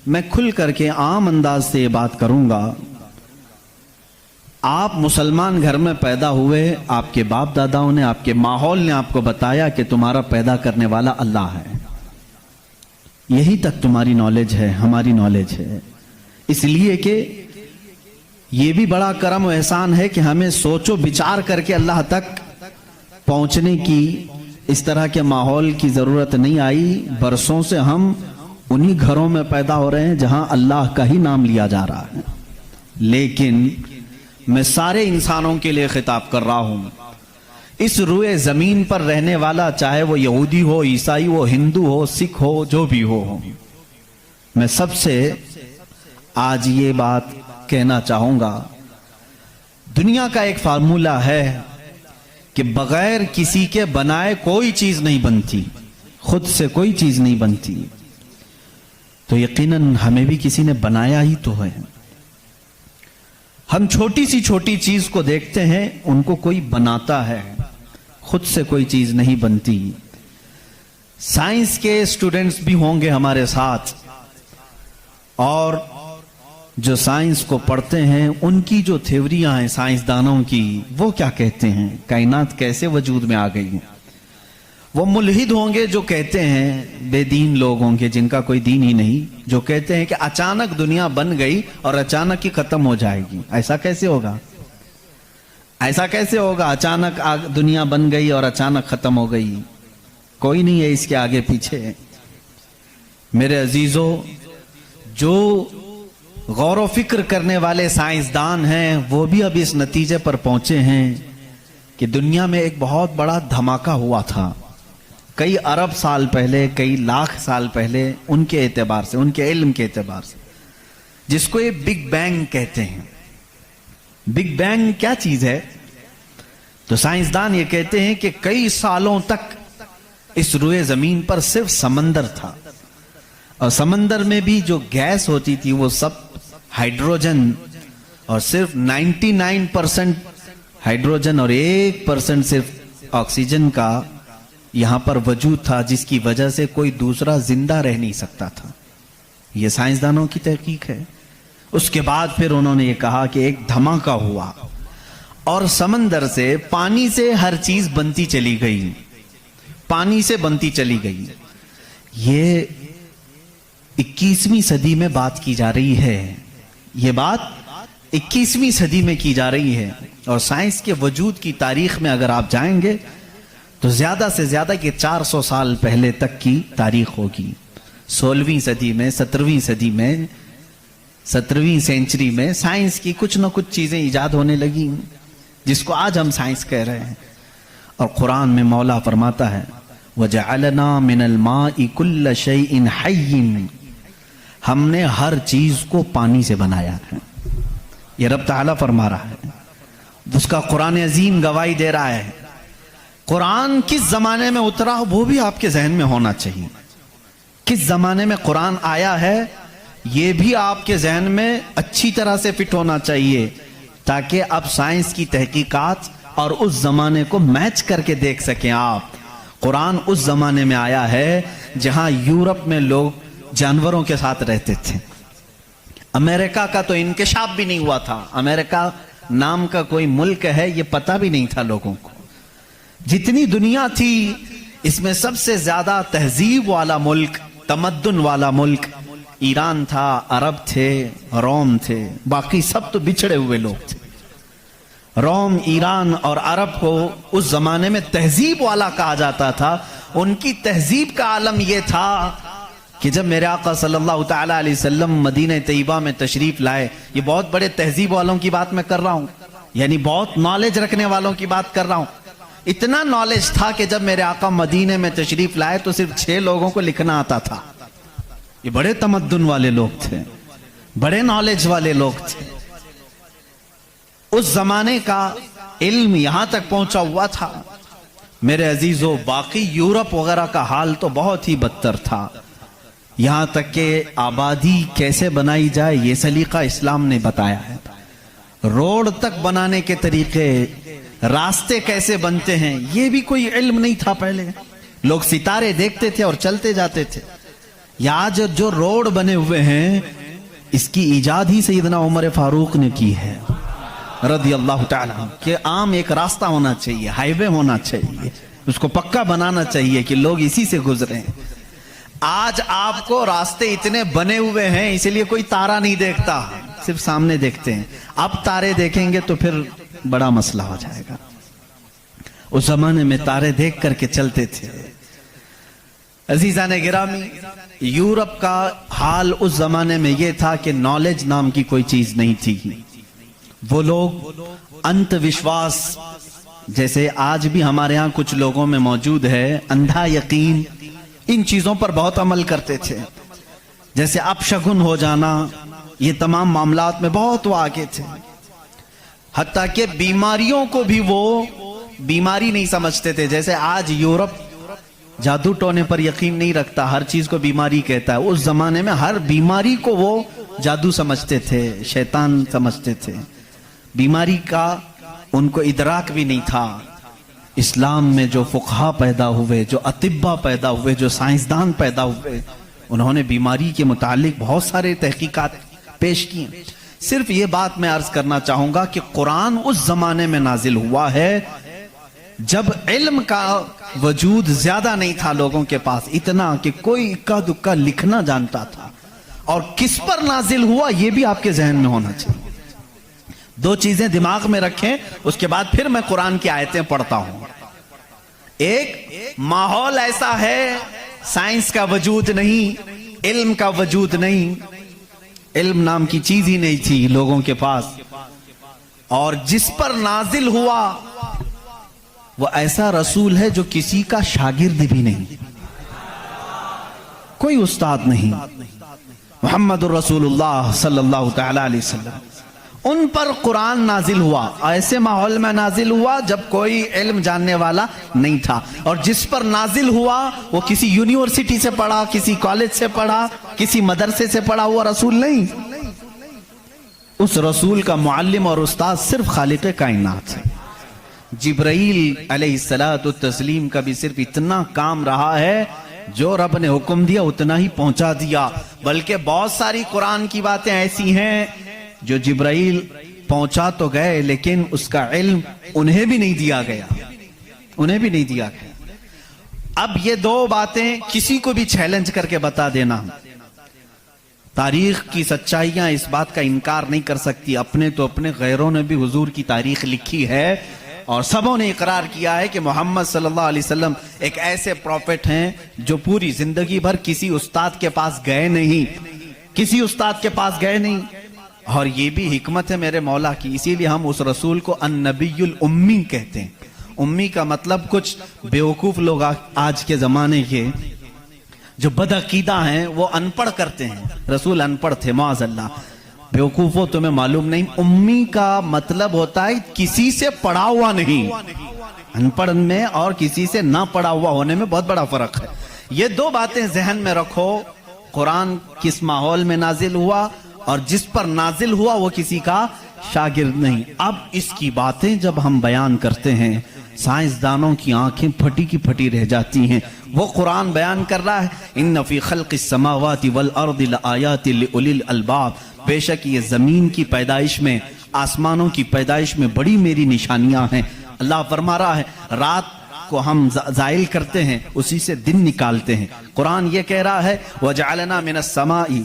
میں کھل کر کے عام انداز سے یہ بات کروں گا. آپ مسلمان گھر میں پیدا ہوئے، آپ کے باپ داداؤں نے، آپ کے ماحول نے آپ کو بتایا کہ تمہارا پیدا کرنے والا اللہ ہے. یہی تک تمہاری نالج ہے، ہماری نالج ہے. اس لیے کہ یہ بھی بڑا کرم و احسان ہے کہ ہمیں سوچ و بچار کر کے اللہ تک پہنچنے کی اس طرح کے ماحول کی ضرورت نہیں آئی. برسوں سے ہم انہی گھروں میں پیدا ہو رہے ہیں جہاں اللہ کا ہی نام لیا جا رہا ہے. لیکن میں سارے انسانوں کے لیے خطاب کر رہا ہوں. اس روئے زمین پر رہنے والا، چاہے وہ یہودی ہو، عیسائی ہو، ہندو ہو، سکھ ہو، جو بھی ہو، میں سب سے آج یہ بات کہنا چاہوں گا. دنیا کا ایک فارمولہ ہے کہ بغیر کسی کے بنائے کوئی چیز نہیں بنتی، خود سے کوئی چیز نہیں بنتی. تو یقیناً ہمیں بھی کسی نے بنایا ہی تو ہے. ہم چھوٹی سی چھوٹی چیز کو دیکھتے ہیں، ان کو کوئی بناتا ہے، خود سے کوئی چیز نہیں بنتی. سائنس کے اسٹوڈنٹس بھی ہوں گے ہمارے ساتھ، اور جو سائنس کو پڑھتے ہیں ان کی جو تھیوریاں ہیں سائنسدانوں کی، وہ کیا کہتے ہیں، کائنات کیسے وجود میں آ گئی ہیں. وہ ملحد ہوں گے جو کہتے ہیں، بے دین لوگ ہوں گے جن کا کوئی دین ہی نہیں، جو کہتے ہیں کہ اچانک دنیا بن گئی اور اچانک ہی ختم ہو جائے گی. ایسا کیسے ہوگا؟ ایسا کیسے ہوگا؟ اچانک دنیا بن گئی اور اچانک ختم ہو گئی. کوئی نہیں ہے اس کے آگے پیچھے. میرے عزیزو، جو غور و فکر کرنے والے سائنسدان ہیں وہ بھی اب اس نتیجے پر پہنچے ہیں کہ دنیا میں ایک بہت بڑا دھماکہ ہوا تھا کئی ارب سال پہلے، کئی لاکھ سال پہلے، ان کے اعتبار سے، ان کے علم کے اعتبار سے، جس کو یہ بگ بینگ کہتے ہیں. بگ بینگ کیا چیز ہے؟ تو سائنسدان یہ کہتے ہیں کہ کئی سالوں تک اس روئے زمین پر صرف سمندر تھا، اور سمندر میں بھی جو گیس ہوتی تھی وہ سب ہائیڈروجن، اور صرف 99% ہائیڈروجن اور 1% صرف آکسیجن کا یہاں پر وجود تھا، جس کی وجہ سے کوئی دوسرا زندہ رہ نہیں سکتا تھا. یہ سائنسدانوں کی تحقیق ہے. اس کے بعد پھر انہوں نے یہ کہا کہ ایک دھماکہ ہوا اور سمندر سے، پانی سے ہر چیز بنتی چلی گئی، پانی سے بنتی چلی گئی. یہ 21ویں صدی میں بات کی جا رہی ہے. یہ بات 21ویں صدی میں کی جا رہی ہے. اور سائنس کے وجود کی تاریخ میں اگر آپ جائیں گے تو زیادہ سے زیادہ کہ 400 سال پہلے تک کی تاریخ ہوگی. 16ویں صدی میں، 17ویں صدی میں، 17ویں سینچری میں سائنس کی کچھ نہ کچھ چیزیں ایجاد ہونے لگی جس کو آج ہم سائنس کہہ رہے ہیں. اور قرآن میں مولا فرماتا ہے وَجَعَلَنَا مِنَ الْمَاءِ كُلَّ شَيْءٍ حَيٍّ، ہم نے ہر چیز کو پانی سے بنایا ہے. یہ رب تعالیٰ فرما رہا ہے، اس کا قرآن عظیم گواہی دے رہا ہے. قرآن کس زمانے میں اترا وہ بھی آپ کے ذہن میں ہونا چاہیے. کس زمانے میں قرآن آیا ہے یہ بھی آپ کے ذہن میں اچھی طرح سے فٹ ہونا چاہیے، تاکہ اب سائنس کی تحقیقات اور اس زمانے کو میچ کر کے دیکھ سکیں آپ. قرآن اس زمانے میں آیا ہے جہاں یورپ میں لوگ جانوروں کے ساتھ رہتے تھے. امریکہ کا تو انکشاف بھی نہیں ہوا تھا. امریکہ نام کا کوئی ملک ہے یہ پتہ بھی نہیں تھا لوگوں کو. جتنی دنیا تھی اس میں سب سے زیادہ تہذیب والا ملک، تمدن والا ملک ایران تھا، عرب تھے، روم تھے. باقی سب تو بچھڑے ہوئے لوگ تھے. روم، ایران اور عرب کو اس زمانے میں تہذیب والا کہا جاتا تھا. ان کی تہذیب کا عالم یہ تھا کہ جب میرے آقا صلی اللہ تعالی علیہ وسلم مدینہ طیبہ میں تشریف لائے، یہ بہت بڑے تہذیب والوں کی بات میں کر رہا ہوں، یعنی بہت نالج رکھنے والوں کی بات کر رہا ہوں. اتنا نالج تھا کہ جب میرے آقا مدینے میں تشریف لائے تو صرف 6 لوگوں کو لکھنا آتا تھا. یہ بڑے تمدن والے لوگ تھے، بڑے نالج والے لوگ تھے. اس زمانے کا علم یہاں تک پہنچا ہوا تھا. میرے عزیزو، باقی یورپ وغیرہ کا حال تو بہت ہی بدتر تھا. یہاں تک کہ آبادی کیسے بنائی جائے یہ سلیقہ اسلام نے بتایا ہے. روڈ تک بنانے کے طریقے، راستے کیسے بنتے ہیں یہ بھی کوئی علم نہیں تھا پہلے. لوگ ستارے دیکھتے تھے اور چلتے جاتے تھے. یا آج جو روڈ بنے ہوئے ہیں اس کی ایجاد ہی سیدنا عمر فاروق نے کی ہے رضی اللہ تعالیٰ عنہ، کہ عام ایک راستہ ہونا چاہیے، ہائی وے ہونا چاہیے، اس کو پکا بنانا چاہیے کہ لوگ اسی سے گزریں۔ آج آپ کو راستے اتنے بنے ہوئے ہیں اسی لیے کوئی تارا نہیں دیکھتا، صرف سامنے دیکھتے ہیں۔ اب تارے دیکھیں گے تو پھر بڑا مسئلہ ہو جائے گا۔ اس زمانے میں تارے دیکھ کر کے چلتے تھے۔ عزیزان گرامی، یورپ کا حال اس زمانے میں یہ تھا کہ نالج نام کی کوئی چیز نہیں تھی۔ وہ لوگ انت وشواس، جیسے آج بھی ہمارے ہاں کچھ لوگوں میں موجود ہے، اندھا یقین، ان چیزوں پر بہت عمل کرتے تھے۔ جیسے اپشگن ہو جانا، یہ تمام معاملات میں بہت وہ آگے تھے۔ حتیٰ کہ بیماریوں کو بھی وہ بیماری نہیں سمجھتے تھے۔ جیسے آج یورپ جادو ٹونے پر یقین نہیں رکھتا، ہر چیز کو بیماری کہتا ہے، اس زمانے میں ہر بیماری کو وہ جادو سمجھتے تھے، شیطان سمجھتے تھے۔ بیماری کا ان کو ادراک بھی نہیں تھا۔ اسلام میں جو فقہا پیدا ہوئے، جو اطباء پیدا ہوئے، جو سائنسدان پیدا ہوئے، انہوں نے بیماری کے متعلق بہت سارے تحقیقات پیش کی۔ صرف یہ بات میں عرض کرنا چاہوں گا کہ قرآن اس زمانے میں نازل ہوا ہے جب علم کا وجود زیادہ نہیں تھا لوگوں کے پاس، اتنا کہ کوئی اکا دکا لکھنا جانتا تھا۔ اور کس پر نازل ہوا یہ بھی آپ کے ذہن میں ہونا چاہیے۔ دو چیزیں دماغ میں رکھیں، اس کے بعد پھر میں قرآن کی آیتیں پڑھتا ہوں۔ ایک ماحول ایسا ہے، سائنس کا وجود نہیں، علم کا وجود نہیں، علم نام کی چیز ہی نہیں تھی لوگوں کے پاس، اور جس پر نازل ہوا وہ ایسا رسول ہے جو کسی کا شاگرد بھی نہیں، کوئی استاد نہیں، محمد الرسول اللہ صلی اللہ تعالی علیہ وسلم۔ ان پر قرآن نازل ہوا، ایسے ماحول میں نازل ہوا جب کوئی علم جاننے والا نہیں تھا، اور جس پر نازل ہوا وہ کسی یونیورسٹی سے پڑھا، کسی کالج سے پڑھا، کسی مدرسے سے پڑھا ہوا رسول نہیں۔ اس رسول کا معلم اور استاد صرف خالق کائنات ہے۔ جبرائیل علیہ السلام کا بھی صرف اتنا کام رہا ہے، جو رب نے حکم دیا اتنا ہی پہنچا دیا، بلکہ بہت ساری قرآن کی باتیں ایسی ہیں جو جبرائیل پہنچا تو گئے لیکن اس کا علم انہیں بھی نہیں دیا گیا، انہیں بھی نہیں دیا گیا۔ اب یہ دو باتیں کسی کو بھی چیلنج کر کے بتا دینا، تاریخ کی سچائیاں اس بات کا انکار نہیں کر سکتی۔ اپنے تو اپنے، غیروں نے بھی حضور کی تاریخ لکھی ہے، اور سبوں نے اقرار کیا ہے کہ محمد صلی اللہ علیہ وسلم ایک ایسے پروفٹ ہیں جو پوری زندگی بھر کسی استاد کے پاس گئے نہیں، کسی استاد کے پاس گئے نہیں۔ اور یہ بھی حکمت ہے میرے مولا کی، اسی لیے ہم اس رسول کو النبی الامی کہتے ہیں۔ امی کا مطلب کچھ بیوقوف لوگ آج کے زمانے کے جو بدعقیدہ ہیں وہ ان پڑھ کرتے ہیں، رسول ان پڑھ تھے، معاذ اللہ۔ بیوقوفوں تمہیں معلوم نہیں، امی کا مطلب ہوتا ہے کسی سے پڑھا ہوا نہیں۔ ان پڑھ میں اور کسی سے نہ پڑھا ہوا ہونے میں بہت بڑا فرق ہے۔ یہ دو باتیں ذہن میں رکھو، قرآن کس ماحول میں نازل ہوا اور جس پر نازل ہوا وہ کسی کا شاگرد نہیں۔ اب اس کی باتیں جب ہم بیان کرتے ہیں، سائنسدانوں کی آنکھیں پھٹی کی پھٹی رہ جاتی ہیں۔ وہ قرآن بیان کر رہا ہے ان فی خلق السماوات والارض لآیات لأولی الالباب، بے شک یہ زمین کی پیدائش میں، آسمانوں کی پیدائش میں بڑی میری نشانیاں ہیں۔ اللہ فرما رہا ہے رات کو ہم زائل کرتے ہیں، اسی سے دن نکالتے ہیں۔ قرآن یہ کہہ رہا ہے وَجَعَلْنَا مِنَ السَّمَاءِ،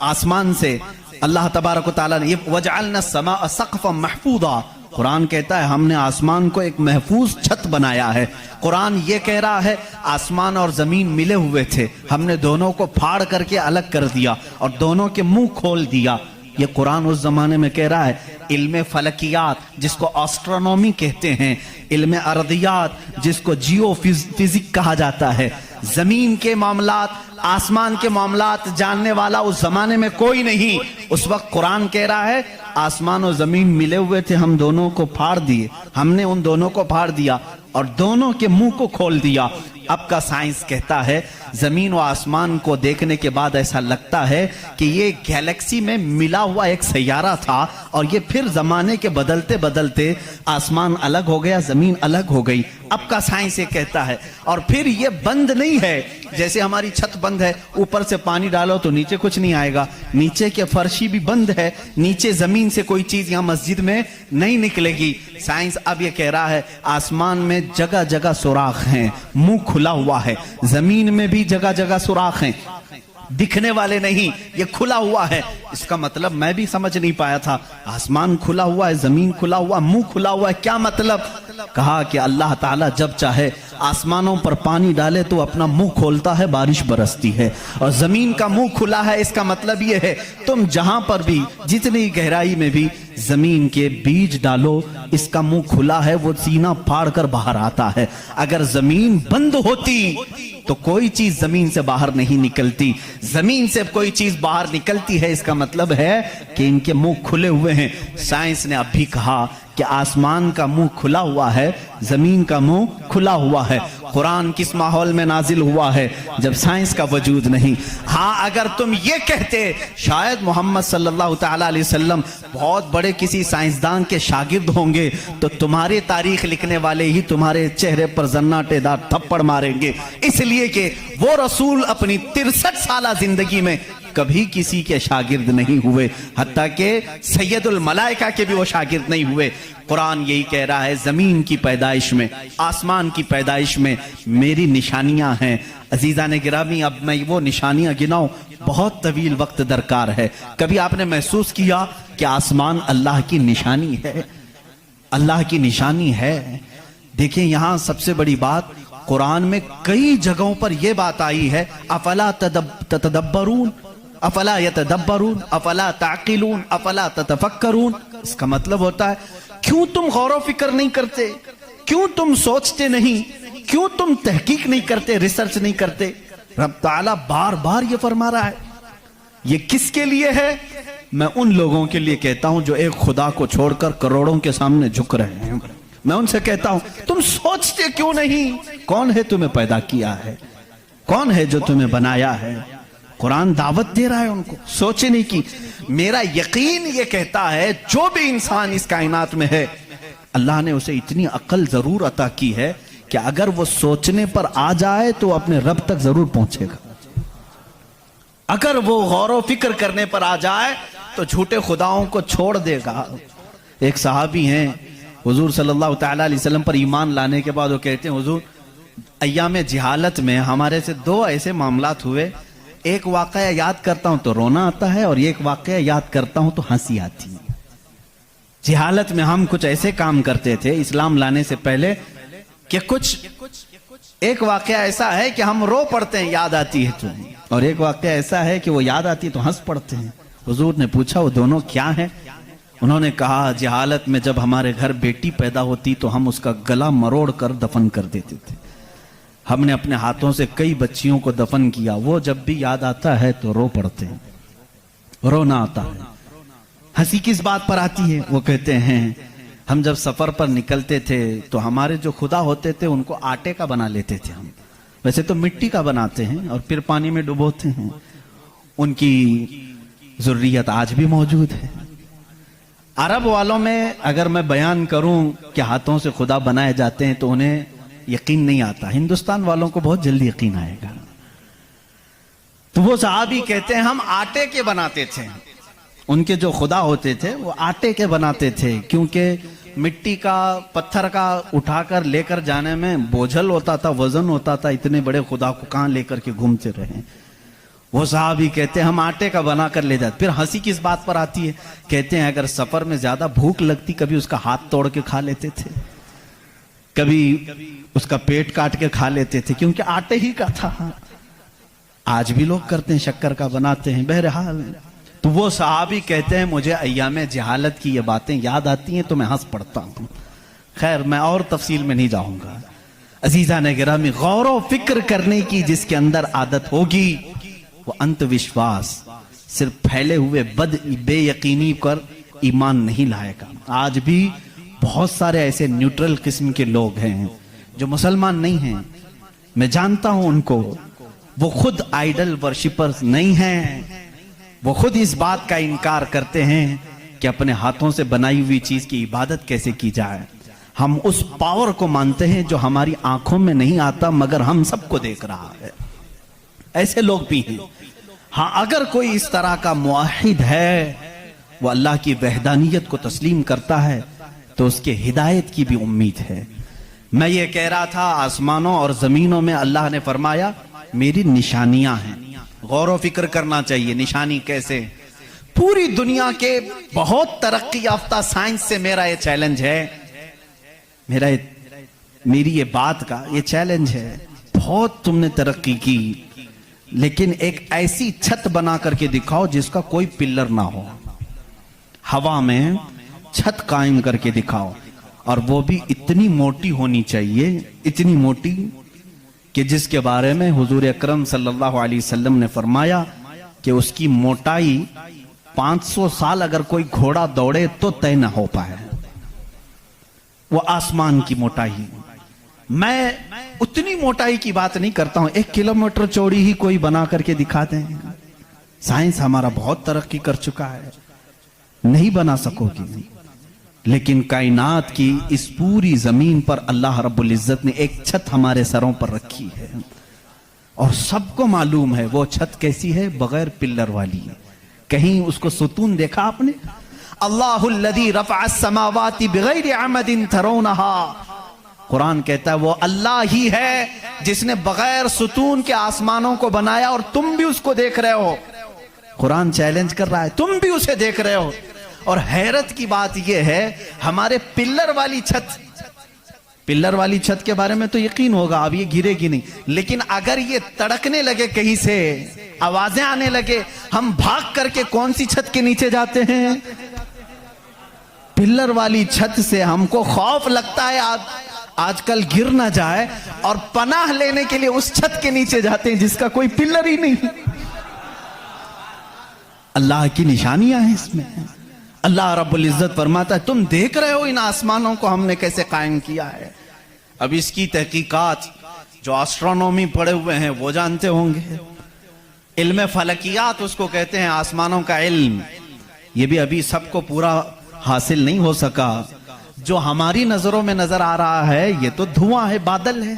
آسمان سے اللہ تبارک و تعالیٰ نے یہ وَجَعَلْنَا السَّمَاءَ سَقْفًا مَحْفُوظًا، قرآن کہتا ہے ہم نے آسمان کو ایک محفوظ چھت بنایا ہے۔ قرآن یہ کہہ رہا ہے آسمان اور زمین ملے ہوئے تھے، ہم نے دونوں کو پھاڑ کر کے الگ کر دیا اور دونوں کے منہ کھول دیا۔ یہ قرآن اس زمانے میں کہہ رہا ہے علم فلکیات جس کو آسٹرونومی کہتے ہیں، علم ارضیات جس کو جیو فزک کہا جاتا ہے، زمین کے معاملات، آسمان کے معاملات جاننے والا اس زمانے میں کوئی نہیں۔ اس وقت قرآن کہہ رہا ہے آسمان و زمین ملے ہوئے تھے، ہم دونوں کو پھاڑ دیے، ہم نے ان دونوں کو پھاڑ دیا اور دونوں کے منہ کو کھول دیا۔ اب کا سائنس کہتا ہے زمین و آسمان کو دیکھنے کے بعد ایسا لگتا ہے کہ یہ گیلیکسی میں ملا ہوا ایک سیارہ تھا، اور یہ پھر زمانے کے بدلتے بدلتے آسمان الگ ہو گیا، زمین الگ ہو گئی، اب کا سائنس یہ کہتا ہے۔ اور پھر یہ بند نہیں ہے، جیسے ہماری چھت بند ہے، اوپر سے پانی ڈالو تو نیچے کچھ نہیں آئے گا، نیچے کے فرشی بھی بند ہے، نیچے زمین سے کوئی چیز یہاں مسجد میں نہیں نکلے گی۔ سائنس اب یہ کہہ رہا ہے آسمان میں جگہ جگہ سوراخ ہیں، منہ کھلا ہوا ہے، زمین میں بھی جگہ جگہ سوراخ ہیں، دکھنے والے نہیں، یہ کھلا ہوا ہے۔ اس کا مطلب میں بھی سمجھ نہیں پایا تھا، آسمان کھلا ہوا ہے، زمین کھلا ہوا، منہ کھلا ہوا ہے، کیا مطلب؟ کہا کہ اللہ تعالیٰ جب چاہے آسمانوں پر پانی ڈالے تو اپنا منہ کھولتا ہے، بارش برستی ہے، اور زمین کا منہ کھلا ہے، اس کا مطلب یہ ہے تم جہاں پر بھی جتنی گہرائی میں بھی زمین کے بیج ڈالو، اس کا منہ کھلا ہے، وہ سینہ پھاڑ کر باہر آتا ہے۔ اگر زمین بند ہوتی تو کوئی چیز زمین سے باہر نہیں نکلتی، زمین سے کوئی چیز باہر نکلتی ہے، اس کا مطلب ہے کہ ان کے منہ کھلے ہوئے ہیں۔ سائنس نے اب بھی کہا کہ آسمان کا منہ کھلا ہوا ہے، زمین کا منہ کھلا ہوا ہے۔ قرآن کس ماحول میں نازل ہوا ہے؟ جب سائنس کا وجود نہیں۔ ہاں اگر تم یہ کہتے شاید محمد صلی اللہ تعالیٰ علیہ وسلم بہت بڑے کسی سائنسدان کے شاگرد ہوں گے تو تمہارے تاریخ لکھنے والے ہی تمہارے چہرے پر زناٹے دار تھپڑ ماریں گے، اس لیے کہ وہ رسول اپنی 63 سالہ زندگی میں کبھی کسی کے شاگرد نہیں ہوئے، حتیٰ کہ سید الملائکہ کے بھی وہ شاگرد نہیں ہوئے۔ قرآن یہی کہہ رہا ہے زمین کی پیدائش میں، آسمان کی پیدائش میں میری نشانیاں ہیں۔ عزیزان گرامی، اب میں وہ نشانیاں گناؤں بہت طویل وقت درکار ہے۔ کبھی آپ نے محسوس کیا کہ آسمان اللہ کی نشانی ہے؟ اللہ کی نشانی ہے۔ دیکھیں یہاں سب سے بڑی بات، قرآن میں کئی جگہوں پر یہ بات آئی ہے، افلا تتدبرون، افلا یتدبرون، افلا تعقلون، افلا تتفکرون۔ اس کا مطلب ہوتا ہے کیوں تم غور و فکر نہیں کرتے، کیوں تم سوچتے نہیں، کیوں تم تحقیق نہیں کرتے، ریسرچ نہیں کرتے؟ رب تعالیٰ بار بار یہ فرما رہا ہے۔ یہ کس کے لیے ہے؟ میں ان لوگوں کے لیے کہتا ہوں جو ایک خدا کو چھوڑ کر کروڑوں کے سامنے جھک رہے ہیں۔ میں ان سے کہتا ہوں تم سوچتے کیوں نہیں؟ کون ہے تمہیں پیدا کیا ہے؟ کون ہے جو تمہیں بنایا ہے؟ قرآن دعوت دے رہا ہے ان کو سوچنے کی۔ میرا یقین یہ کہتا ہے جو بھی انسان اس کائنات میں ہے، اللہ نے اسے اتنی عقل ضرور عطا کی ہے کہ اگر وہ سوچنے پر آ جائے تو اپنے رب تک ضرور پہنچے گا۔ اگر وہ غور و فکر کرنے پر آ جائے تو جھوٹے خداؤں کو چھوڑ دے گا۔ ایک صحابی ہیں، حضور صلی اللہ تعالیٰ علیہ وسلم پر ایمان لانے کے بعد وہ کہتے ہیں حضور ایام جہالت میں ہمارے سے 2 ایسے معاملات ہوئے، ایک واقعہ یاد کرتا ہوں تو رونا آتا ہے اور ایک واقعہ یاد کرتا ہوں تو ہنسی آتی ہے۔ جہالت میں ہم کچھ ایسے کام کرتے تھے اسلام لانے سے پہلے کہ ایک واقعہ ایسا ہے کہ ہم رو پڑتے ہیں یاد آتی ہے تو، اور ایک واقعہ ایسا ہے کہ وہ یاد آتی ہے تو ہنس پڑتے ہیں۔ حضور نے پوچھا وہ دونوں کیا ہیں؟ انہوں نے کہا جہالت میں جب ہمارے گھر بیٹی پیدا ہوتی تو ہم اس کا گلا مروڑ کر دفن کر دیتے تھے۔ ہم نے اپنے ہاتھوں سے کئی بچیوں کو دفن کیا، وہ جب بھی یاد آتا ہے تو رو پڑتے ہیں، رونا آتا ہے۔ ہنسی کس بات پر آتی ہے؟ وہ کہتے ہیں ہم جب سفر پر نکلتے تھے تو ہمارے جو خدا ہوتے تھے ان کو آٹے کا بنا لیتے تھے، ہم ویسے تو مٹی کا بناتے ہیں اور پھر پانی میں ڈبوتے ہیں۔ ان کی ذریت آج بھی موجود ہے۔ عرب والوں میں اگر میں بیان کروں کہ ہاتھوں سے خدا بنائے جاتے ہیں تو انہیں یقین نہیں آتا، ہندوستان والوں کو بہت جلدی یقین آئے گا۔ تو وہ صحابی کہتے ہیں ہم آٹے کے بناتے تھے، ان کے جو خدا ہوتے تھے وہ آٹے کے بناتے تھے، کیونکہ مٹی کا پتھر کا اٹھا کر لے کر جانے میں بوجھل ہوتا تھا، وزن ہوتا تھا، اتنے بڑے خدا کو کہاں لے کر کے گھومتے رہے۔ وہ صحابی کہتے ہیں ہم آٹے کا بنا کر لے جاتے۔ پھر ہنسی کس بات پر آتی ہے؟ کہتے ہیں اگر سفر میں زیادہ بھوک لگتی کبھی اس کا ہاتھ توڑ کے کھا لیتے تھے، کبھی اس کا پیٹ کاٹ کے کھا لیتے تھے، کیونکہ آٹے ہی کا تھا۔ آج بھی لوگ کرتے ہیں، شکر کا بناتے ہیں۔ بہرحال تو وہ صحابی کہتے ہیں مجھے ایام جہالت کی یہ باتیں یاد آتی ہیں تو میں ہنس پڑتا ہوں۔ خیر میں اور تفصیل میں نہیں جاؤں گا۔ عزیزان گرامی، غور و فکر کرنے کی جس کے اندر عادت ہوگی وہ انت وشواس، صرف پھیلے ہوئے بے یقینی پر ایمان نہیں لائے گا۔ آج بھی بہت سارے ایسے نیوٹرل قسم کے لوگ ہیں جو مسلمان نہیں ہیں، میں جانتا ہوں ان کو، وہ خود آئیڈل ورشپرز نہیں ہیں، وہ خود اس بات کا انکار کرتے ہیں کہ اپنے ہاتھوں سے بنائی ہوئی چیز کی عبادت کیسے کی جائے. ہم اس پاور کو مانتے ہیں جو ہماری آنکھوں میں نہیں آتا مگر ہم سب کو دیکھ رہا ہے. ایسے لوگ بھی ہیں. ہاں اگر کوئی اس طرح کا موحد ہے, وہ اللہ کی وحدانیت کو تسلیم کرتا ہے, تو اس کے ہدایت کی بھی امید ہے. میں یہ کہہ رہا تھا, آسمانوں اور زمینوں میں اللہ نے فرمایا میری نشانیاں ہیں. غور و فکر کرنا چاہیے. نشانی کیسے؟ پوری دنیا کے بہت ترقی یافتہ سائنس سے میرا یہ چیلنج ہے, میری یہ بات کا یہ چیلنج ہے. بہت تم نے ترقی کی, لیکن ایک ایسی چھت بنا کر کے دکھاؤ جس کا کوئی پلر نہ ہو. ہوا میں چھت قائم کر کے دکھاؤ, اور وہ بھی اتنی موٹی ہونی چاہیے, اتنی موٹی کہ جس کے بارے میں حضور اکرم صلی اللہ علیہ وسلم نے فرمایا کہ اس کی موٹائی 500 سال اگر کوئی گھوڑا دوڑے تو طے نہ ہو پائے. وہ آسمان کی موٹائی. میں اتنی موٹائی کی بات نہیں کرتا ہوں, 1 کلومیٹر چوڑی ہی کوئی بنا کر کے دکھاتے ہیں. سائنس ہمارا بہت ترقی کر چکا ہے, نہیں بنا سکو گی. لیکن کائنات کی اس پوری زمین پر اللہ رب العزت نے ایک چھت ہمارے سروں پر رکھی ہے, اور سب کو معلوم ہے وہ چھت کیسی ہے, بغیر پلر والی. کہیں اس کو ستون دیکھا آپ نے؟ اللہ الذی رفع السماوات بغیر عمد ترونها. قرآن کہتا ہے وہ اللہ ہی ہے جس نے بغیر ستون کے آسمانوں کو بنایا, اور تم بھی اس کو دیکھ رہے ہو. قرآن چیلنج کر رہا ہے, تم بھی اسے دیکھ رہے ہو. اور حیرت کی بات یہ ہے, ہمارے پلر والی چھت کے بارے میں تو یقین ہوگا اب یہ گرے گی نہیں, لیکن اگر یہ تڑکنے لگے, کہیں سے آوازیں آنے لگے, ہم بھاگ کر کے کون سی چھت کے نیچے جاتے ہیں؟ پلر والی چھت سے. ہم کو خوف لگتا ہے آج کل گر نہ جائے, اور پناہ لینے کے لیے اس چھت کے نیچے جاتے ہیں جس کا کوئی پلر ہی نہیں. اللہ کی نشانیاں ہیں اس میں. اللہ رب العزت فرماتا ہے تم دیکھ رہے ہو ان آسمانوں کو ہم نے کیسے قائم کیا ہے. اب اس کی تحقیقات جو آسٹرونومی پڑھے ہوئے ہیں وہ جانتے ہوں گے. علم فلکیات اس کو کہتے ہیں, آسمانوں کا علم. یہ بھی ابھی سب کو پورا حاصل نہیں ہو سکا. جو ہماری نظروں میں نظر آ رہا ہے یہ تو دھواں ہے, بادل ہے.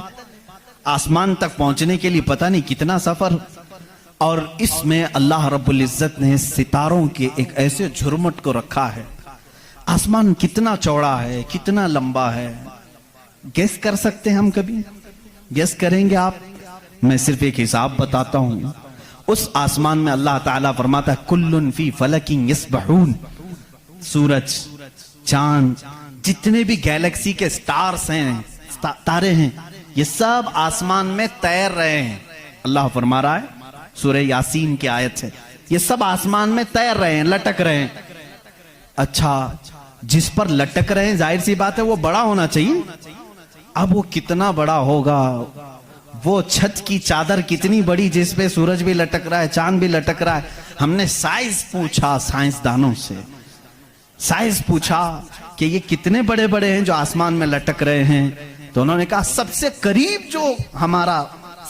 آسمان تک پہنچنے کے لیے پتہ نہیں کتنا سفر. اور اس میں اللہ رب العزت نے ستاروں کے ایک ایسے جھرمٹ کو رکھا ہے. آسمان کتنا چوڑا ہے, کتنا لمبا ہے, گیس کر سکتے ہیں ہم؟ کبھی گیس کریں گے آپ؟ میں صرف ایک حساب بتاتا ہوں. اس آسمان میں اللہ تعالیٰ فرماتا ہے کلن فی فلک یسبحون. سورج, چاند, جتنے بھی گیلیکسی کے سٹارز ہیں, تارے ہیں, یہ سب آسمان میں تیر رہے ہیں. اللہ فرما رہا ہے سورہ یاسین کی آیت ہے, یہ سب آسمان میں تیر رہے ہیں, لٹک رہے ہیں. اچھا, جس پر لٹک رہے ہیں ظاہر سی بات ہے وہ بڑا ہونا چاہیے. اب وہ کتنا بڑا ہوگا؟ وہ چھت کی چادر کتنی بڑی جس پہ سورج بھی لٹک رہا ہے, چاند بھی لٹک رہا ہے. ہم نے سائز پوچھا سائنسدانوں سے, سائز پوچھا کہ یہ کتنے بڑے بڑے ہیں جو آسمان میں لٹک رہے ہیں. تو انہوں نے کہا سب سے قریب جو ہمارا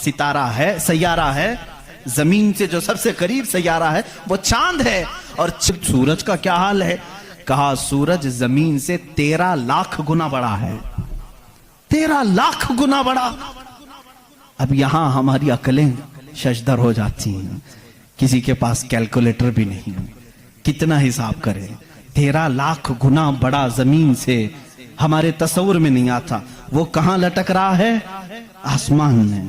ستارہ ہے, سیارہ ہے, زمین سے جو سب سے قریب سیارہ ہے وہ چاند ہے. اور سورج کا کیا حال ہے؟ کہا سورج زمین سے 13 لاکھ گنا بڑا ہے. 13 لاکھ گنا بڑا. اب یہاں ہماری عقلیں ششدر ہو جاتی ہیں, کسی کے پاس کیلکولیٹر بھی نہیں, کتنا حساب کرے. 13 لاکھ گنا بڑا زمین سے, ہمارے تصور میں نہیں آتا. وہ کہاں لٹک رہا ہے؟ آسمان میں.